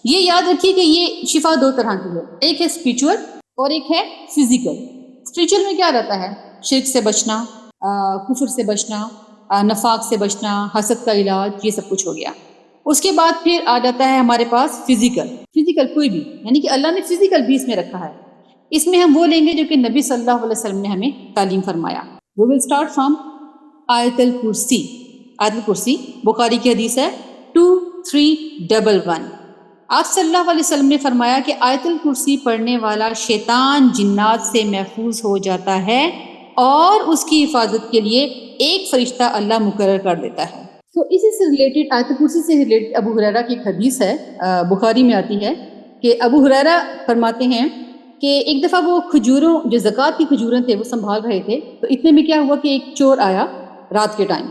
یہ یاد رکھیے کہ یہ شفا 2 طرح کی ہے. ایک ہے اسپریچول اور ایک ہے فزیکل. اسپریچول میں کیا رہتا ہے؟ شرک سے بچنا، کفر سے بچنا، نفاق سے بچنا، حسد کا علاج، یہ سب کچھ ہو گیا. اس کے بعد پھر آ جاتا ہے ہمارے پاس فزیکل کوئی بھی، یعنی کہ اللہ نے فزیکل بھی اس میں رکھا ہے. اس میں ہم وہ لیں گے جو کہ نبی صلی اللہ علیہ وسلم نے ہمیں تعلیم فرمایا. We will start from آیت الکرسی. آیت الکرسی بخاری کی حدیث ہے 2311. آپ صلی اللہ علیہ وسلم نے فرمایا کہ آیت الکرسی پڑھنے والا شیطان جنات سے محفوظ ہو جاتا ہے، اور اس کی حفاظت کے لیے ایک فرشتہ اللہ مقرر کر دیتا ہے. تو اسی سے ریلیٹڈ، آیت الکرسی سے ریلیٹڈ ابو ہریرہ کی ایک حدیث ہے، بخاری میں آتی ہے کہ ابو ہریرہ فرماتے ہیں کہ ایک دفعہ وہ کھجوروں، جو زکوٰۃ کی کھجوریں تھے وہ سنبھال رہے تھے، تو اتنے میں کیا ہوا کہ ایک چور آیا رات کے ٹائم،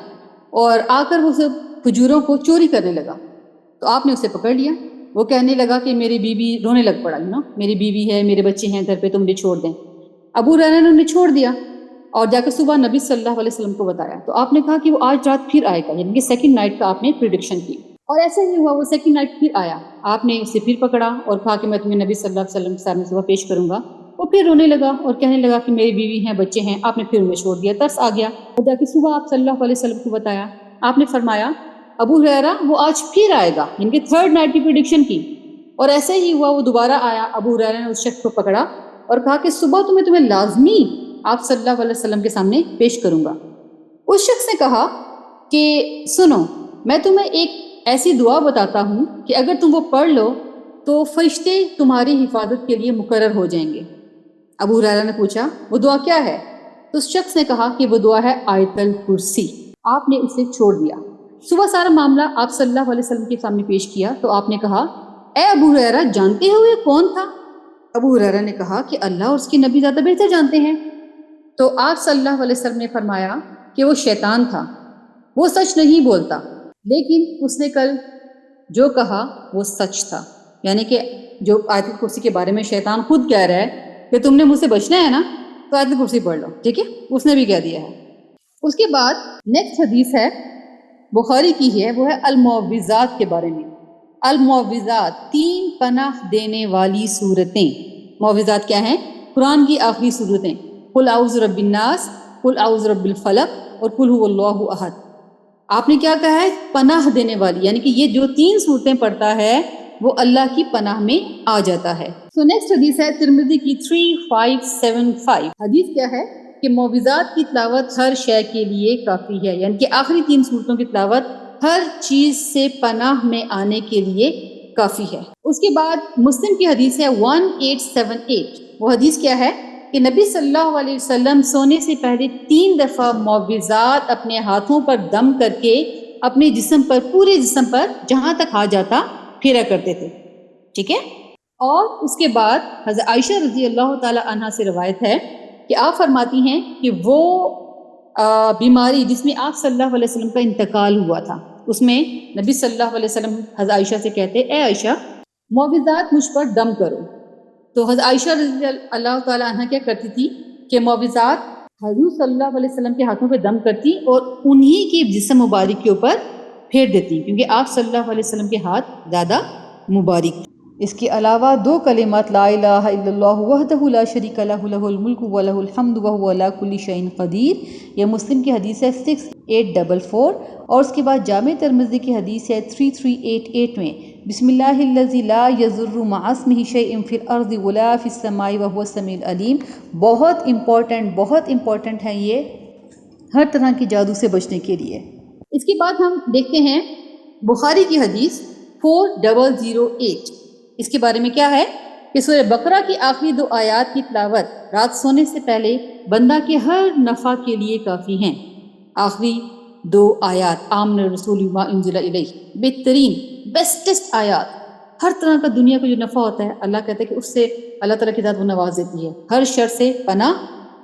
اور آ کر وہ سب کھجوروں کو چوری کرنے لگا. تو آپ نے اسے پکڑ لیا. وہ کہنے لگا کہ میری بیوی، رونے لگ پڑا میری بیوی ہے، میرے بچے ہیں گھر پہ، تم مجھے چھوڑ دیں. ابو ہریرہ نے انہیں چھوڑ دیا، اور جا کر صبح نبی صلی اللہ علیہ وسلم کو بتایا. تو آپ نے کہا کہ وہ آج رات پھر آئے گا، یعنی کہ سیکنڈ نائٹ کا آپ نے پریڈکشن کی. اور ایسا ہی ہوا، وہ سیکنڈ نائٹ پھر آیا. آپ نے اسے پھر پکڑا اور کہا کہ میں تمہیں نبی صلی اللہ علیہ وسلم کے سامنے صبح پیش کروں گا. وہ پھر رونے لگا اور کہنے لگا کہ میری بیوی ہیں، بچے ہیں. آپ نے پھر انہیں چھوڑ دیا. ترس آ گیا اور جا کے صبح آپ صلی اللہ علیہ وسلم کو بتایا. آپ نے فرمایا ابو ہریرہ وہ آج پھر آئے گا، یعنی کہ تھرڈ نائٹ کی پریڈکشن کی. اور ایسے ہی ہوا، وہ دوبارہ آیا. ابو ہریرہ نے اس شخص کو پکڑا اور کہا کہ صبح تمہیں لازمی آپ صلی اللہ علیہ وسلم کے سامنے پیش کروں گا. اس شخص نے کہا کہ سنو، میں تمہیں ایک ایسی دعا بتاتا ہوں کہ اگر تم وہ پڑھ لو تو فرشتے تمہاری حفاظت کے لیے مقرر ہو جائیں گے. ابو ہریرہ نے پوچھا وہ دعا کیا ہے؟ تو اس شخص نے کہا کہ وہ دعا ہے آیت الکرسی. آپ نے اسے چھوڑ دیا. صبح سارا معاملہ آپ صلی اللہ علیہ وسلم کے سامنے پیش کیا تو آپ نے کہا اے ابو ہریرہ، جانتے ہو یہ کون تھا؟ ابو ہریرہ نے کہا کہ اللہ اور اس کے نبی زیادہ بہتر جانتے ہیں. تو آپ صلی اللہ علیہ وسلم نے فرمایا کہ وہ شیطان تھا، وہ سچ نہیں بولتا، لیکن اس نے کل جو کہا وہ سچ تھا. یعنی کہ جو آیت الکرسی کے بارے میں شیطان خود کہہ رہا ہے کہ تم نے مجھ سے بچنا ہے نا، تو آیت الکرسی پڑھ لو. ٹھیک ہے، اس نے بھی کہہ دیا ہے. اس کے بعد نیکسٹ حدیث ہے، بخاری کی ہے، وہ ہے المعوذات کے بارے میں. المعوذات 3 پناہ دینے والی صورتیں. معوذات کیا ہیں؟ قرآن کی آخری صورتیں. قل اعوذ برب الناس، قل اعوذ برب الفلق، اور قل هو اللہ احد. آپ نے کیا کہا ہے؟ پناہ دینے والی، یعنی کہ یہ جو 3 صورتیں پڑھتا ہے وہ اللہ کی پناہ میں آ جاتا ہے۔ سو نیکسٹ حدیث ہے ترمذی کی 3575۔ حدیث کیا ہے کہ معوذات کی تلاوت ہر شے کے لیے کافی ہے، یعنی کہ آخری 3 صورتوں کی تلاوت ہر چیز سے پناہ میں آنے کے لیے کافی ہے۔ اس کے بعد مسلم کی حدیث ہے 1878۔ وہ حدیث کیا ہے کہ نبی صلی اللہ علیہ وسلم سونے سے پہلے 3 دفعہ معوذات اپنے ہاتھوں پر دم کر کے اپنے جسم پر، پورے جسم پر جہاں تک ہاتھ جاتا پھیرا کرتے تھے، ٹھیک ہے۔ اور اس کے بعد حضرت عائشہ رضی اللہ تعالی عنہا سے روایت ہے کہ آپ فرماتی ہیں کہ وہ بیماری جس میں آپ صلی اللہ علیہ وسلم کا انتقال ہوا تھا، اس میں نبی صلی اللہ علیہ وسلم حضرت عائشہ سے کہتے، اے عائشہ معوذات مجھ پر دم کرو۔ تو حضرت عائشہ رضی اللہ تعالی عنہ کیا کرتی تھی کہ معوذات حضور صلی اللہ علیہ وسلم کے ہاتھوں پہ دم کرتی اور انہی کے جسم مبارک کے اوپر پھیر دیتی، کیونکہ آپ صلی اللہ علیہ وسلم کے ہاتھ زیادہ مبارک۔ اس کے علاوہ 2 کلمات لا الہ الا اللہ وحدہ لا شریک لہ لہ الملک ولہ الحمد وہو علی کل شیء قدیر، یہ مسلم کی حدیث ہے 6844۔ اور اس کے بعد جامع ترمذی کی حدیث ہے 3388 میں بسم اللہ الذی لا یضر مع اسمہ شیء فی الارض ولا فی السماء وہو السمیع العلیم۔ بہت امپورٹنٹ ہے یہ ہر طرح کی جادو سے بچنے کے لیے۔ اس کے بعد ہم دیکھتے ہیں بخاری کی حدیث 4008۔ اس کے بارے میں کیا ہے کہ سورہ بقرہ کی آخری 2 آیات کی تلاوت رات سونے سے پہلے بندہ کے ہر نفع کے لیے کافی ہیں۔ آخری 2 آیات آمن الرسول بما انزل الیہ، بہترین بیسٹسٹ آیات، ہر طرح کا دنیا کا جو نفع ہوتا ہے اللہ کہتا ہے کہ اس سے اللہ تعالیٰ کی ذات وہ نواز دیتی ہے، ہر شر سے پناہ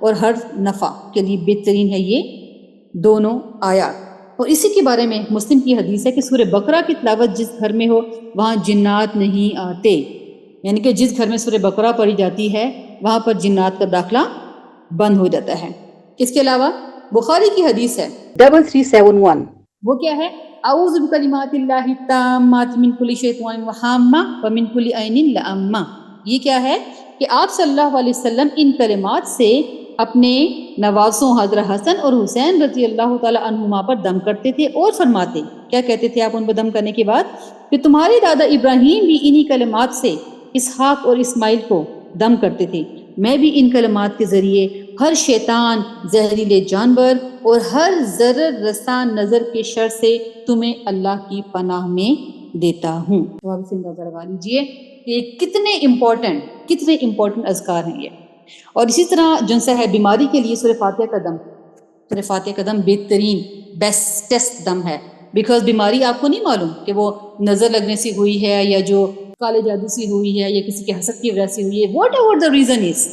اور ہر نفع کے لیے بہترین ہے یہ دونوں آیات۔ اور اسی کے بارے میں مسلم کی حدیث ہے کہ سورہ بقرہ کی تلاوت جس گھر میں ہو وہاں جنات نہیں آتے، یعنی کہ جس گھر میں سورہ بقرہ پڑھی جاتی ہے وہاں پر جنات کا داخلہ بند ہو جاتا ہے۔ اس کے علاوہ بخاری کی حدیث ہے 3371، وہ کیا ہے؟ اعوذ بکلمات اللہ التامات من کل شیطان وہامہ ومن کل عین لامہ۔ یہ کیا ہے کہ آپ صلی اللہ علیہ وسلم ان کلمات سے اپنے نواسوں حضرت حسن اور حسین رضی اللہ تعالی عنہما پر دم کرتے تھے اور فرماتے، کیا کہتے تھے آپ ان پر دم کرنے کے بعد؟ کہ تمہارے دادا ابراہیم بھی انہی کلمات سے اسحاق اور اسماعیل کو دم کرتے تھے، میں بھی ان کلمات کے ذریعے ہر شیطان، زہریلے جانور اور ہر ضرر رساں نظر کے شر سے تمہیں اللہ کی پناہ میں دیتا ہوں۔ تو آپ اسے اندازہ لگا لیجیے کہ کتنے امپورٹنٹ اذکار ہیں یہ۔ اور اسی طرح جنسا ہے بیماری کے لیے سورہ فاتحہ کا دم، سورہ فاتحہ کا دم بہترین بیسٹسٹ دم ہے، بیکاز بیماری آپ کو نہیں معلوم کہ وہ نظر لگنے سے ہوئی ہے یا جو کالے جادو سے ہوئی ہے یا کسی کے حسد کی وجہ سے ہوئی ہے، what ever the reason is,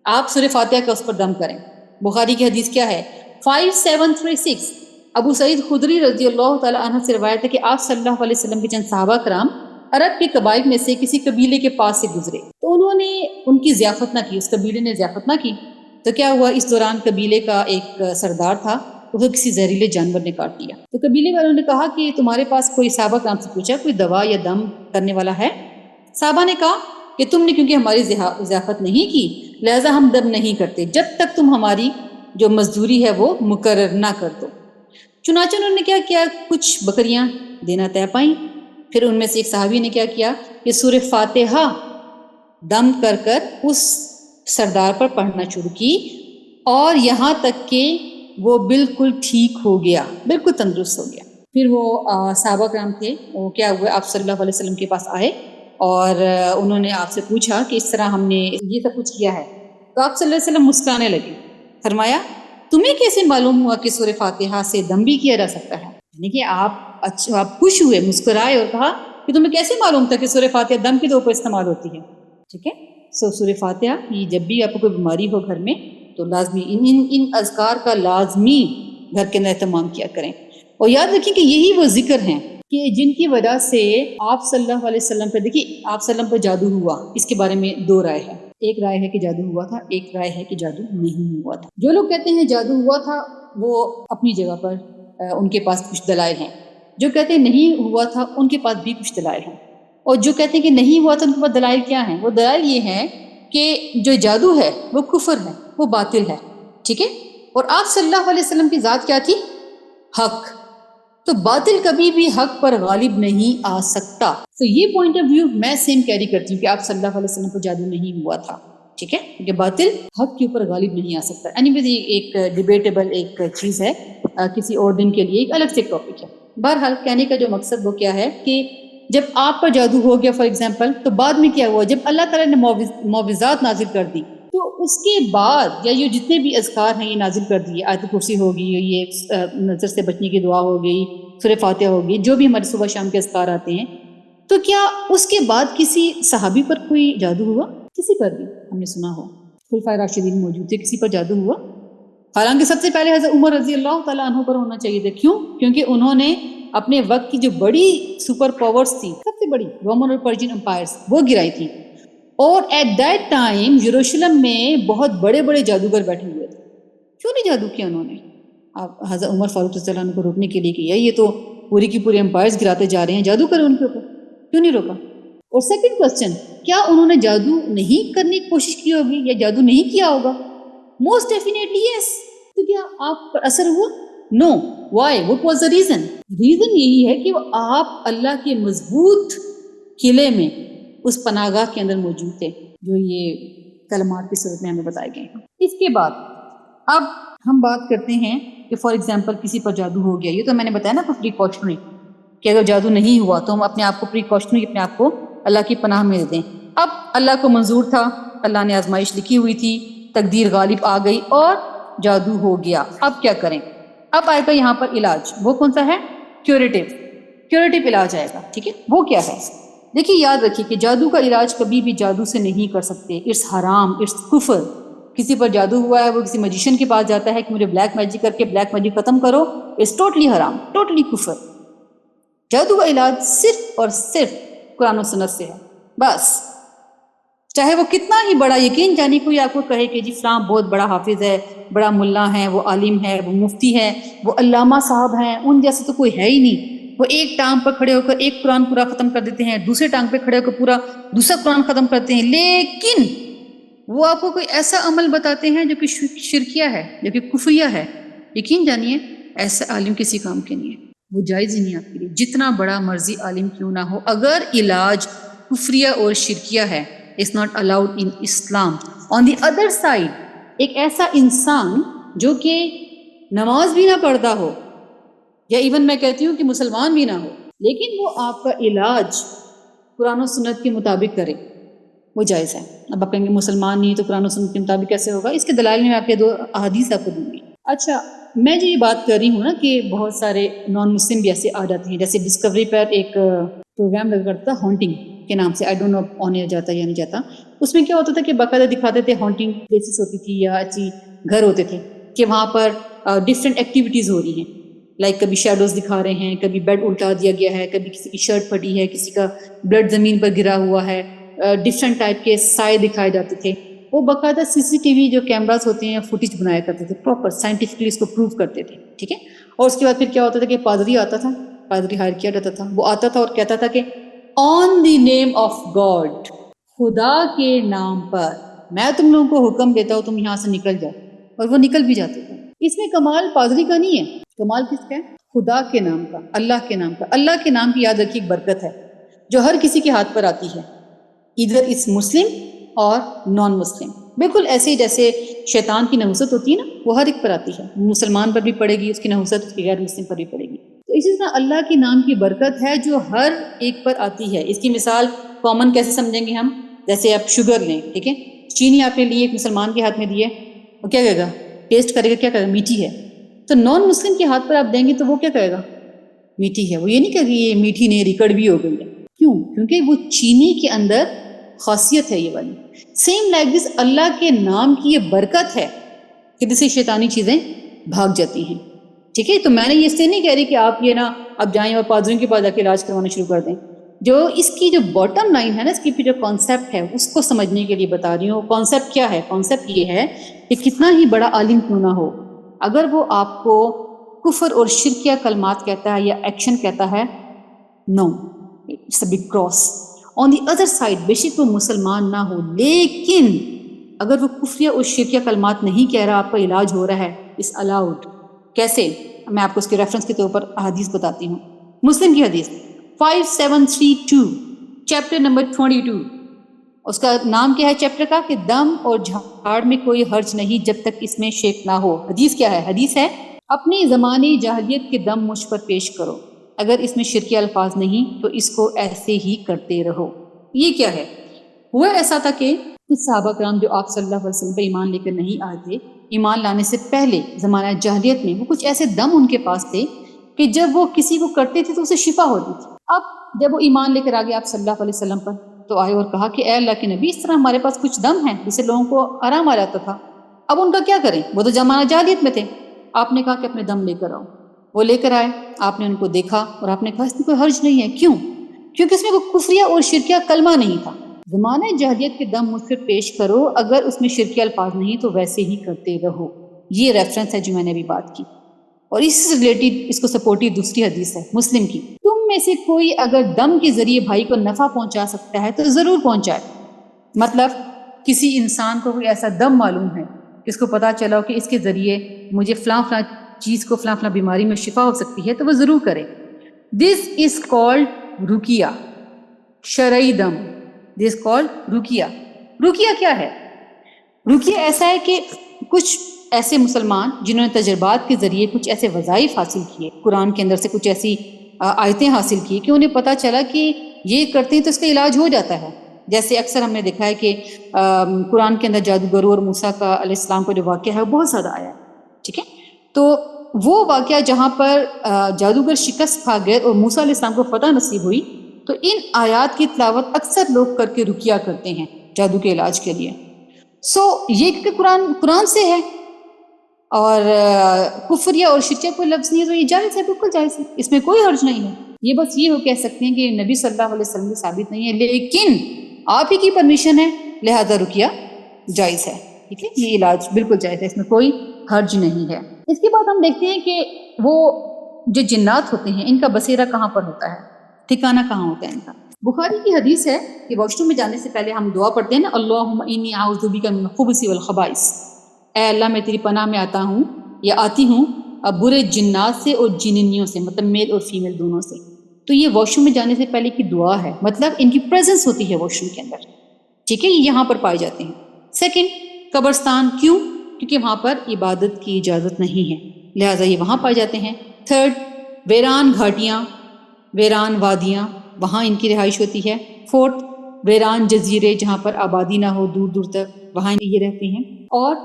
آپ سورہ فاتحہ کا اس پر دم کریں۔ بخاری کی حدیث کیا ہے 5736، ابو سعید خدری رضی اللہ تعالی عنہ سے روایت ہے کہ آپ صلی اللہ علیہ وسلم کے چند صحابہ کرام عرب کے قبائل میں سے کسی قبیلے کے پاس سے گزرے تو انہوں نے ان کی ضیافت نہ کی، اس قبیلے نے ضیافت نہ کی، تو کیا ہوا، اس دوران قبیلے کا ایک سردار تھا، وہ کسی زہریلے جانور نے کاٹ دیا۔ تو قبیلے والوں نے کہا کہ تمہارے پاس کوئی، صحابہ کرام سے پوچھا کوئی دوا یا دم کرنے والا ہے؟ صحابہ نے کہا کہ تم نے کیونکہ ہماری ضیافت نہیں کی لہٰذا ہم دم نہیں کرتے جب تک تم ہماری جو مزدوری ہے وہ مقرر نہ کر دو۔ چنانچہ انہوں نے کیا کیا، کچھ بکریاں دینا طے پائیں، پھر ان میں سے ایک صحابی نے کیا کیا کہ سورہ فاتحہ دم کر کر اس سردار پر پڑھنا شروع کی اور یہاں تک کہ وہ بالکل ٹھیک ہو گیا، بالکل تندرست ہو گیا۔ پھر وہ صحابہ کرام تھے، وہ کیا ہوئے، آپ صلی اللہ علیہ وسلم کے پاس آئے اور انہوں نے آپ سے پوچھا کہ اس طرح ہم نے یہ سب کچھ کیا ہے، تو آپ صلی اللہ علیہ وسلم مسکرانے لگے، فرمایا تمہیں کیسے معلوم ہوا کہ سورہ فاتحہ سے دم بھی کیا جا سکتا ہے؟ یعنی کہ آپ خوش ہوئے، مسکرائے اور کہا کہ تمہیں کیسے معلوم تھا کہ سورہ فاتحہ دم کے طور پر استعمال ہوتی ہے؟ ٹھیک ہے، سورہ فاتحہ یہ جب بھی آپ کو کوئی بیماری ہو گھر میں تو لازمی ان اذکار کا لازمی گھر کے اندر اہتمام کیا کریں، اور یاد رکھیں کہ یہی وہ ذکر ہیں کہ جن کی وجہ سے آپ صلی اللہ علیہ وسلم پہ، دیکھیے آپ صلی اللہ علیہ وسلم پہ جادو ہوا، اس کے بارے میں 2 رائے ہے، ایک رائے ہے کہ جادو ہوا تھا، ایک رائے ہے کہ جادو نہیں ہوا تھا۔ جو لوگ کہتے ہیں جادو ہوا تھا وہ اپنی جگہ پر ان کے پاس کچھ دلائل ہیں، جو کہتے ہیں نہیں ہوا تھا ان کے پاس بھی کچھ دلائل ہیں، اور جو کہتے ہیں کہ نہیں ہوا تھا ان کے پاس دلائل کیا ہیں؟ وہ دلائل یہ ہیں کہ جو جادو ہے وہ کفر ہے، وہ باطل ہے، ٹھیک ہے، اور آپ صلی اللہ علیہ وسلم کی ذات کیا تھی؟ حق، تو باطل کبھی بھی حق پر غالب نہیں آ سکتا. تو یہ پوائنٹ آف ویو میں سیم کیری کرتی ہوں کہ آپ صلی اللہ علیہ وسلم کو جادو نہیں ہوا تھا. ٹھیک ہے، کیونکہ باطل حق کے اوپر غالب نہیں آ سکتا. اینی ویز ایک ڈیبیٹیبل ایک چیز ہے، کسی اور دن کے لیے ایک الگ سے ٹاپک ہے. بہرحال کہنے کا جو مقصد وہ کیا ہے کہ جب آپ پر جادو ہو گیا فار ایگزامپل، تو بعد میں کیا ہوا؟ جب اللہ تعالیٰ نے معوذات نازل کر دی، تو اس کے بعد یا یہ جتنے بھی اذکار ہیں یہ نازل کر دیے، آیت کرسی ہوگی، یہ نظر سے بچنے کی دعا ہو گئی، سورہ فاتحہ ہوگی، جو بھی ہمارے صبح شام کے اذکار آتے ہیں، تو کیا اس کے بعد کسی صحابی پر کوئی جادو ہوا؟ کسی پر بھی ہم نے سنا ہو. خلفائے راشدین موجود تھے، کسی پر جادو ہوا؟ حالانکہ سب سے پہلے حضرت عمر رضی اللہ تعالیٰ عنہ پر ہونا چاہیے تھا. کیوں؟ کیونکہ انہوں نے اپنے وقت کی جو بڑی سپر پاورز تھی، سب سے بڑی رومن اور پرشین امپائرز، وہ گرائی تھی. اور ایٹ دیٹ ٹائم یروشلم میں بہت بڑے بڑے جادوگر بیٹھے ہوئے تھے. کیوں نہیں جادو کیا انہوں نے؟ آپ حضرت عمر فاروق رضی اللہ عنہ کو روکنے کے لیے کیا، یہ تو پوری کی پوری امپائرز گراتے جا رہے ہیں، جادو کرو ان کے اوپر، کیوں نہیں روکا؟ اور سیکنڈ کوسچن، کیا انہوں نے جادو نہیں کرنے کی کوشش کی ہوگی یا جادو نہیں کیا ہوگا؟ Most definitely yes. تو کیا آپ پر اثر ہوا؟ No. Why? What was the reason? Reason یہی ہے کہ وہ آپ اللہ کے مضبوط قلعے میں، اس پناہ گاہ کے اندر موجود تھے جو یہ کلمات کی صورت میں ہمیں بتائے گئے ہیں. اس کے بعد اب ہم بات کرتے ہیں کہ فار ایگزامپل کسی پر جادو ہو گیا، یہ تو میں نے بتایا نا پریکاشنری، کہ اگر جادو نہیں ہوا تو ہم اپنے آپ کو پریکاشنری اپنے آپ کو اللہ کی پناہ میں دیں. اب اللہ کو منظور تھا، اللہ نے آزمائش لکھی ہوئی تھی، تقدیر غالب آ گئی اور جادو ہو گیا. اب کیا کریں؟ اب آئے گا یہاں پر علاج. وہ کون سا ہے؟ کیوریٹو علاج آئے گا. ٹھیک ہے، وہ کیا ہے؟ دیکھیے، یاد رکھیے کہ جادو کا علاج کبھی بھی جادو سے نہیں کر سکتے. اٹس حرام، اٹس کفر. کسی پر جادو ہوا ہے، وہ کسی میجیشین کے پاس جاتا ہے کہ مجھے بلیک میجک کر کے بلیک میجک ختم کرو، اٹس ٹوٹلی حرام، ٹوٹلی کفر. جادو کا علاج صرف اور صرف قرآن و سنت سے ہے، بس. چاہے وہ کتنا ہی بڑا یقین جانی کوئی آپ کو کہے کہ جی فلاں بہت بڑا حافظ ہے، بڑا ملا ہے، وہ عالم ہے، وہ مفتی ہے، وہ علامہ صاحب ہیں، ان جیسے تو کوئی ہے ہی نہیں. وہ ایک ٹانگ پر کھڑے ہو کر ایک قرآن پورا ختم کر دیتے ہیں، دوسرے ٹانگ پہ کھڑے ہو کر پورا دوسرا قرآن ختم کرتے ہیں. لیکن وہ آپ کو کوئی ایسا عمل بتاتے ہیں جو کہ شرکیہ ہے، جو کہ کفریہ ہے. یقین جانیے ایسا عالم کسی کام کے نہیں ہے، وہ جائز ہی نہیں آپ کے لیے، جتنا بڑا مرضی عالم کیوں نہ ہو. اگر علاج کفریہ اور شرکیہ ہے، it's not allowed in Islam. On the other side، ایک ایسا انسان جو کہ نماز بھی نہ پڑھتا ہو، یا ایون میں کہتی ہوں کہ مسلمان بھی نہ ہو، لیکن وہ آپ کا علاج قرآن و سنت کے مطابق کرے، وہ جائز ہے. اب آپ کہیں گے مسلمان نہیں تو قرآن و سنت کے مطابق کیسے ہوگا؟ اس کے دلائل میں آپ کے 2 احادیث آپ کو دوں گی. اچھا، میں جو یہ بات کر رہی ہوں نا کہ بہت سارے نان مسلم بھی ایسے آ جاتے ہیں، جیسے ڈسکوری پر ایک پروگرام لگا کرتا تھا ہانٹنگ کے نام سے، I don't know on year جاتا یا نہیں جاتا. اس میں کیا ہوتا تھا کہ باقاعدہ دکھاتے تھے ہانٹنگ پلیسز ہوتی تھی یا ایسی گھر ہوتے تھے کہ وہاں پر ڈفرینٹ ایکٹیویٹیز ہو رہی ہیں، لائک کبھی شیڈوز دکھا رہے ہیں، کبھی بیڈ الٹا دیا گیا ہے، کبھی کسی کی شرٹ پھٹی ہے، کسی کا بلڈ زمین پر گرا ہوا ہے، ڈفرینٹ ٹائپ کے سائے دکھائے جاتے تھے. وہ باقاعدہ CCTV جو کیمراز ہوتے ہیں فوٹیج بنایا کرتے تھے، پراپر سائنٹیفکلی اس کو پروو کرتے تھے. ٹھیک ہے، اور اس کے بعد پھر کیا ہوتا تھا کہ پادری آتا تھا، پادری ہائر کیا جاتا تھا، وہ آتا تھا اور کہتا تھا کہ آن دی نیم آف گاڈ، خدا کے نام پر میں تم لوگوں کو حکم دیتا ہوں تم یہاں سے نکل جاؤ، اور وہ نکل بھی جاتے تھے. اس میں کمال پادری کا نہیں ہے، کمال کس کا ہے؟ خدا کے نام کا، اللہ کے نام کا. اللہ کے نام کی یاد رکھیے ایک برکت ہے جو ہر کسی کے ہاتھ پر آتی ہے، ادھر اس مسلم اور نان مسلم. بالکل ایسے ہی جیسے شیطان کی نحوست ہوتی ہے نا، وہ ہر ایک پر آتی ہے، مسلمان پر بھی پڑے گی اس کی نحوست، اس کی غیر مسلم پر بھی پڑے گی. تو اسی طرح اللہ کے نام کی برکت ہے جو ہر ایک پر آتی ہے. اس کی مثال کامن کیسے سمجھیں گے ہم؟ جیسے آپ شوگر لیں، ٹھیک ہے، چینی آپ نے لی ایک مسلمان کے ہاتھ میں دی ہے، وہ کیا کہے گا؟ ٹیسٹ کرے گا، کیا کہے گا؟ میٹھی ہے. تو نان مسلم کے ہاتھ پر آپ دیں گے تو وہ کیا کہے گا؟ میٹھی ہے. وہ یہ نہیں کہے گی یہ میٹھی نہیں، ریکڑ بھی ہو گئی ہے. کیوں؟ کیونکہ وہ چینی کے اندر خاصیت ہے یہ والی. سیم لائک دس، اللہ کے نام کی یہ برکت ہے کہ جس سے شیطانی چیزیں بھاگ جاتی ہیں. ٹھیک ہے، تو میں نے یہ اس سے نہیں کہہ رہی کہ آپ یہ نا اب جائیں اور پادریوں کے پاس جا کے علاج کروانا شروع کر دیں. جو اس کی جو باٹم لائن ہے نا، اس کی جو کانسیپٹ ہے اس کو سمجھنے کے لیے بتا رہی ہوں. کانسیپٹ کیا ہے؟ کانسیپٹ یہ ہے کہ کتنا ہی بڑا عالم کیوں نہ ہو، اگر وہ آپ کو کفر اور شرکیہ کلمات کہتا ہے یا ایکشن کہتا ہے، no, it's a big cross. On the other side بے شک وہ مسلمان نہ ہو، لیکن اگر وہ کفریہ اور شرکیہ کلمات نہیں کہہ رہا، آپ کا علاج ہو رہا ہے، اس الاؤڈ. کیسے؟ میں آپ کو اس کے ریفرنس کے طور پر حدیث بتاتی ہوں. مسلم کی حدیث 5732 چیپٹر نمبر 22. اس کا نام کیا ہے چیپٹر کا؟ کہ دم اور جھاڑ میں کوئی حرج نہیں جب تک اس میں شرک نہ ہو. حدیث کیا ہے؟ حدیث ہے اپنی زمانی جاہلیت کے دم مجھ پر پیش کرو، اگر اس میں شرکی الفاظ نہیں تو اس کو ایسے ہی کرتے رہو. یہ کیا ہے؟ ہوا ایسا تھا کہ کچھ صحابہ کرام جو آپ صلی اللہ علیہ وسلم پہ ایمان لے کر نہیں آئے تھے، ایمان لانے سے پہلے زمانہ جاہلیت میں وہ کچھ ایسے دم ان کے پاس تھے کہ جب وہ کسی کو کرتے تھے تو اسے شفا ہوتی تھی. اب جب وہ ایمان لے کر آگے آپ صلی اللہ علیہ وسلم پر تو آئے اور کہا کہ اے اللہ کے نبی، اس طرح ہمارے پاس کچھ دم ہیں جسے لوگوں کو آرام آ جاتا تھا، اب ان کا کیا کریں؟ وہ تو زمانہ جاہلیت میں تھے. آپ نے کہا کہ اپنے دم لے کر آؤ. وہ لے کر آئے، آپ نے ان کو دیکھا اور آپ نے کہا اس میں کوئی حرج نہیں ہے. کیوں؟ کیونکہ اس میں کوئی کفریہ اور شرکیہ کلمہ نہیں تھا. زمانہ جاہلیت کے دم مجھ پر پیش کرو، اگر اس میں شرکیہ الفاظ نہیں تو ویسے ہی کرتے رہو. یہ ریفرنس ہے جو میں نے ابھی بات کی. اور اس سے ریلیٹڈ اس کو سپورٹیو دوسری حدیث ہے مسلم کی. تم میں سے کوئی اگر دم کے ذریعے بھائی کو نفع پہنچا سکتا ہے تو ضرور پہنچائے. مطلب کسی انسان کو کوئی ایسا دم معلوم ہے اس کو پتا چلا ہو کہ اس کے ذریعے مجھے فلاں فلاں چیز کو فلاں فلاں بیماری میں شفا ہو سکتی ہے تو وہ ضرور کرے. دس از کالڈ رقیہ، شرعی دم. دس کالڈ رقیہ. رقیہ کیا ہے؟ رقیہ ایسا ہے کہ کچھ ایسے مسلمان جنہوں نے تجربات کے ذریعے کچھ ایسے وظائف حاصل کیے، قرآن کے اندر سے کچھ ایسی آیتیں حاصل کی کہ انہیں پتہ چلا کہ یہ کرتے ہیں تو اس کا علاج ہو جاتا ہے. جیسے اکثر ہم نے دیکھا ہے کہ قرآن کے اندر جادوگروں اور موسیٰ کا علیہ السلام کا جو واقعہ ہے وہ بہت زیادہ آیا ہے. ٹھیک ہے، تو وہ واقعہ جہاں پر جادوگر شکست کھا گئے اور موسیٰ علیہ السلام کو فتح نصیب ہوئی، تو ان آیات کی تلاوت اکثر لوگ کر کے رقیہ کرتے ہیں جادو کے علاج کے لیے. یہ کہ قرآن سے ہے اور کفریہ اور شرکیہ کوئی لفظ نہیں ہے تو یہ جائز ہے، بالکل جائز ہے، اس میں کوئی حرج نہیں ہے. یہ بس یہ ہو کہہ سکتے ہیں کہ نبی صلی اللہ علیہ وسلم سے ثابت نہیں ہے، لیکن آپ ہی کی پرمیشن ہے لہذا رقیہ جائز ہے. ٹھیک ہے، یہ علاج بالکل جائز ہے، اس میں کوئی حرج نہیں ہے. اس کے بعد ہم دیکھتے ہیں کہ وہ جو جنات ہوتے ہیں ان کا بسیرہ کہاں پر ہوتا ہے، ٹھکانہ کہاں ہوتا ہے ان کا. بخاری کی حدیث ہے کہ واش روم میں جانے سے پہلے ہم دعا پڑھتے ہیں نا، اللہم انی اعوذ بک من الخبث والخبائث. اے اللہ میں تیری پناہ میں آتا ہوں یا آتی ہوں برے جنات سے اور جننیوں سے، مطلب میل اور فیمیل دونوں سے. تو یہ واش روم میں جانے سے پہلے کی دعا ہے، مطلب ان کی پریزنس ہوتی ہے واش روم کے اندر. ٹھیک ہے، یہ یہاں پر پائے جاتے ہیں. سیکنڈ، قبرستان. کیوں؟ کیونکہ وہاں پر عبادت کی اجازت نہیں ہے لہٰذا یہ وہاں پائے جاتے ہیں. تھرڈ، ویران گھاٹیاں، ویران وادیاں، وہاں ان کی رہائش ہوتی ہے. فورتھ، ویران جزیرے جہاں پر آبادی نہ ہو دور دور تک، وہاں یہ رہتے ہیں. اور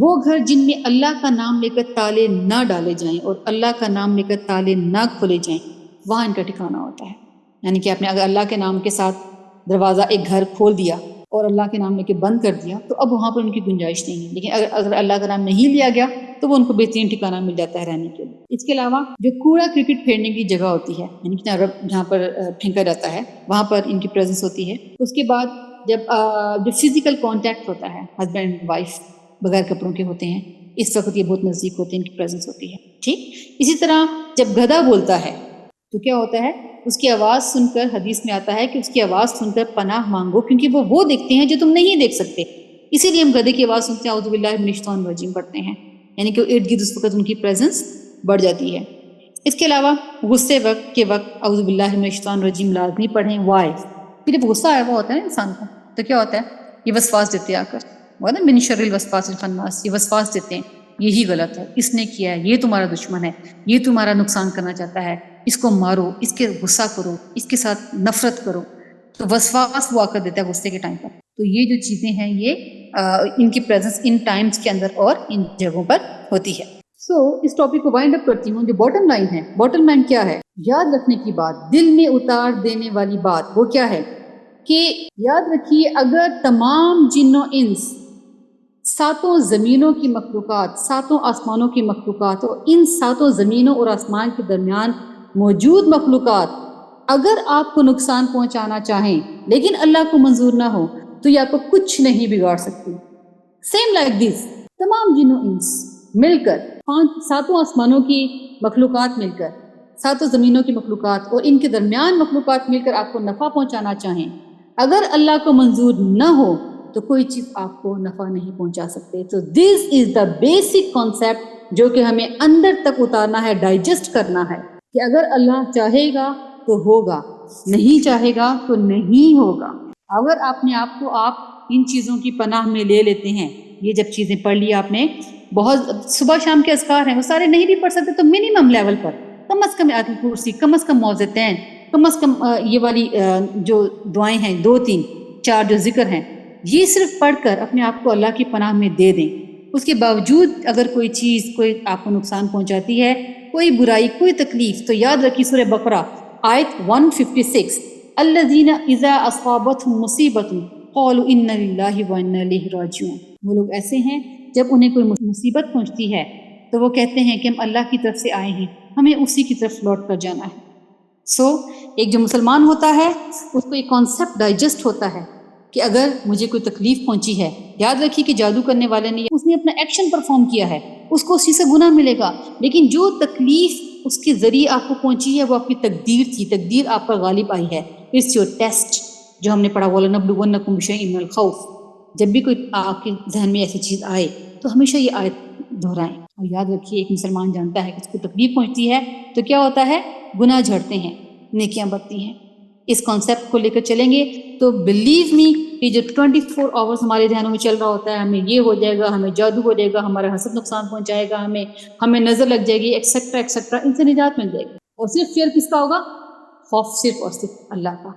وہ گھر جن میں اللہ کا نام لے کر تالے نہ ڈالے جائیں اور اللہ کا نام لے کر تالے نہ کھولے جائیں، وہاں ان کا ٹھکانہ ہوتا ہے. یعنی کہ آپ نے اگر اللہ کے نام کے ساتھ دروازہ ایک گھر کھول دیا اور اللہ کے نام لے کے بند کر دیا تو اب وہاں پر ان کی گنجائش نہیں ہے. لیکن اگر اللہ کا نام نہیں لیا گیا تو وہ ان کو بہترین ٹھکانہ مل جاتا ہے رہنے کے لیے. اس کے علاوہ جو کوڑا کرکٹ پھینکنے کی جگہ ہوتی ہے، یعنی کہ جہاں پر پھینکا جاتا ہے وہاں پر ان کی پریزنس ہوتی ہے. اس کے بعد جو فزیکل کانٹیکٹ ہوتا ہے، ہسبینڈ وائف بغیر کپڑوں کے ہوتے ہیں، اس وقت یہ بہت نزدیک ہوتے ہیں، ان کی پریزنس ہوتی ہے. ٹھیک، اسی طرح جب گدھا بولتا ہے تو کیا ہوتا ہے؟ اس کی آواز سن کر حدیث میں آتا ہے کہ اس کی آواز سن کر پناہ مانگو، کیونکہ وہ دیکھتے ہیں جو تم نہیں دیکھ سکتے. اسی لیے ہم گدھے کی آواز سنتے ہیں اعوذ باللہ من الشیطان الرجیم پڑھتے ہیں، یعنی کہ ارد گرد اس وقت ان کی پریزنس بڑھ جاتی ہے. اس کے علاوہ غصے کے وقت اعوذ باللہ من الشیطان الرجیم لازمی پڑھیں. وائے؟ پھر جب غصہ آیا ہوا ہوتا ہے نا انسان کو تو کیا ہوتا ہے؟ یہ وسواس دیتے آ کر، وہ نا من شر الوسواس الخناس، یہ وسواس دیتے ہیں یہی غلط ہے، اس نے کیا ہے، یہ تمہارا دشمن ہے، یہ تمہارا نقصان کرنا چاہتا ہے، اس کو مارو، اس کے غصہ کرو، اس کے ساتھ نفرت کرو. تو وسواس وہ آ کر دیتا ہے غصے کے ٹائم پر. تو یہ جو چیزیں ہیں یہ ان کی پریزنس ان ٹائمز کے اندر اور ان جگہوں پر ہوتی ہے. اس ٹاپک کو وائنڈ اپ کرتی ہوں. جو باٹم لائن ہے، باٹم لائن کیا ہے؟ یاد رکھنے کی بات، دل میں اتار دینے والی بات وہ کیا ہے کہ یاد رکھیے اگر تمام جن و انس، ساتوں زمینوں کی مخلوقات، ساتوں آسمانوں کی مخلوقات اور ان ساتوں زمینوں اور آسمان کے درمیان موجود مخلوقات اگر آپ کو نقصان پہنچانا چاہیں لیکن اللہ کو منظور نہ ہو تو یہ آپ کو کچھ نہیں بگاڑ سکتی. سیم لائک دس، تمام جن و انس مل کر، ساتوں آسمانوں کی مخلوقات مل کر، ساتوں زمینوں کی مخلوقات اور ان کے درمیان مخلوقات مل کر آپ کو نفع پہنچانا چاہیں، اگر اللہ کو منظور نہ ہو تو کوئی چیز آپ کو نفع نہیں پہنچا سکتے. تو دس از دا بیسک کانسیپٹ جو کہ ہمیں اندر تک اتارنا ہے، ڈائجسٹ کرنا ہے کہ اگر اللہ چاہے گا تو ہوگا، نہیں چاہے گا تو نہیں ہوگا۔ اگر اپنے آپ کو آپ ان چیزوں کی پناہ میں لے لیتے ہیں، یہ جب چیزیں پڑھ لی آپ نے، بہت صبح شام کے اذکار ہیں، وہ سارے نہیں بھی پڑھ سکتے تو منیمم لیول پر کم از کم آیت الکرسی، کم از کم موعظتین، کم از کم یہ والی جو دعائیں ہیں 2 3 4 جو ذکر ہیں، یہ صرف پڑھ کر اپنے آپ کو اللہ کی پناہ میں دے دیں۔ اس کے باوجود اگر کوئی چیز کوئی آپ کو نقصان پہنچاتی ہے، کوئی برائی، کوئی تکلیف، تو یاد رکھیے سورہ بقرہ آیت 156، الذین اذا اصابتهم مصیبۃ قالوا ان للہ وانا الیہ راجعون، وہ لوگ ایسے ہیں جب انہیں کوئی مصیبت پہنچتی ہے تو وہ کہتے ہیں کہ ہم اللہ کی طرف سے آئے ہیں، ہمیں اسی کی طرف لوٹ کر جانا ہے۔ ایک جو مسلمان ہوتا ہے اس کو ایک کانسیپٹ ڈائجسٹ ہوتا ہے کہ اگر مجھے کوئی تکلیف پہنچی ہے، یاد رکھیے کہ جادو کرنے والے نے اس نے اپنا ایکشن پرفارم کیا ہے، اس کو اسی سے گناہ ملے گا، لیکن جو تکلیف اس کے ذریعے آپ کو پہنچی ہے وہ آپ کی تقدیر تھی، تقدیر آپ پر غالب آئی ہے، اٹس یور ٹیسٹ، جو ہم نے پڑھا وَلَنَبْلُوَنَّكُمْ بِشَيْءٍ مِّنَ الْخَوْفِ۔ جب بھی کوئی آپ کے ذہن میں ایسی چیز آئے تو ہمیشہ یہ آیت دہرائیں، اور یاد رکھیے ایک مسلمان جانتا ہے کہ اس کو تکلیف پہنچتی ہے تو کیا ہوتا ہے، گناہ جھڑتے ہیں، نیکیاں بڑھتی ہیں۔ اس کانسیپٹ کو لے کر چلیں گے تو بلیو می کہ جو 24 آورس ہمارے ذہنوں میں چل رہا ہوتا ہے، ہمیں یہ ہو جائے گا، ہمیں جادو ہو جائے گا، ہمارا حسد نقصان پہنچائے گا، ہمیں نظر لگ جائے گی، ایکسیٹرا ایکسیٹرا، ان سے نجات مل جائے گی۔ اور صرف فیئر کس کا ہوگا؟ خوف صرف اور صرف اللہ کا۔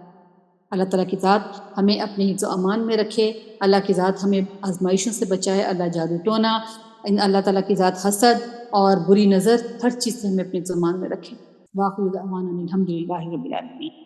اللہ تعالیٰ کی ذات ہمیں اپنے حفظ و امان میں رکھے، اللہ کی ذات ہمیں آزمائشوں سے بچائے، اللہ جادو ٹونا، اللہ تعالیٰ کی ذات حسد اور بری نظر، ہر چیز سے ہمیں اپنے حفظ و امان میں رکھے۔ واخر دعوانا الحمد للہ رب العالمین۔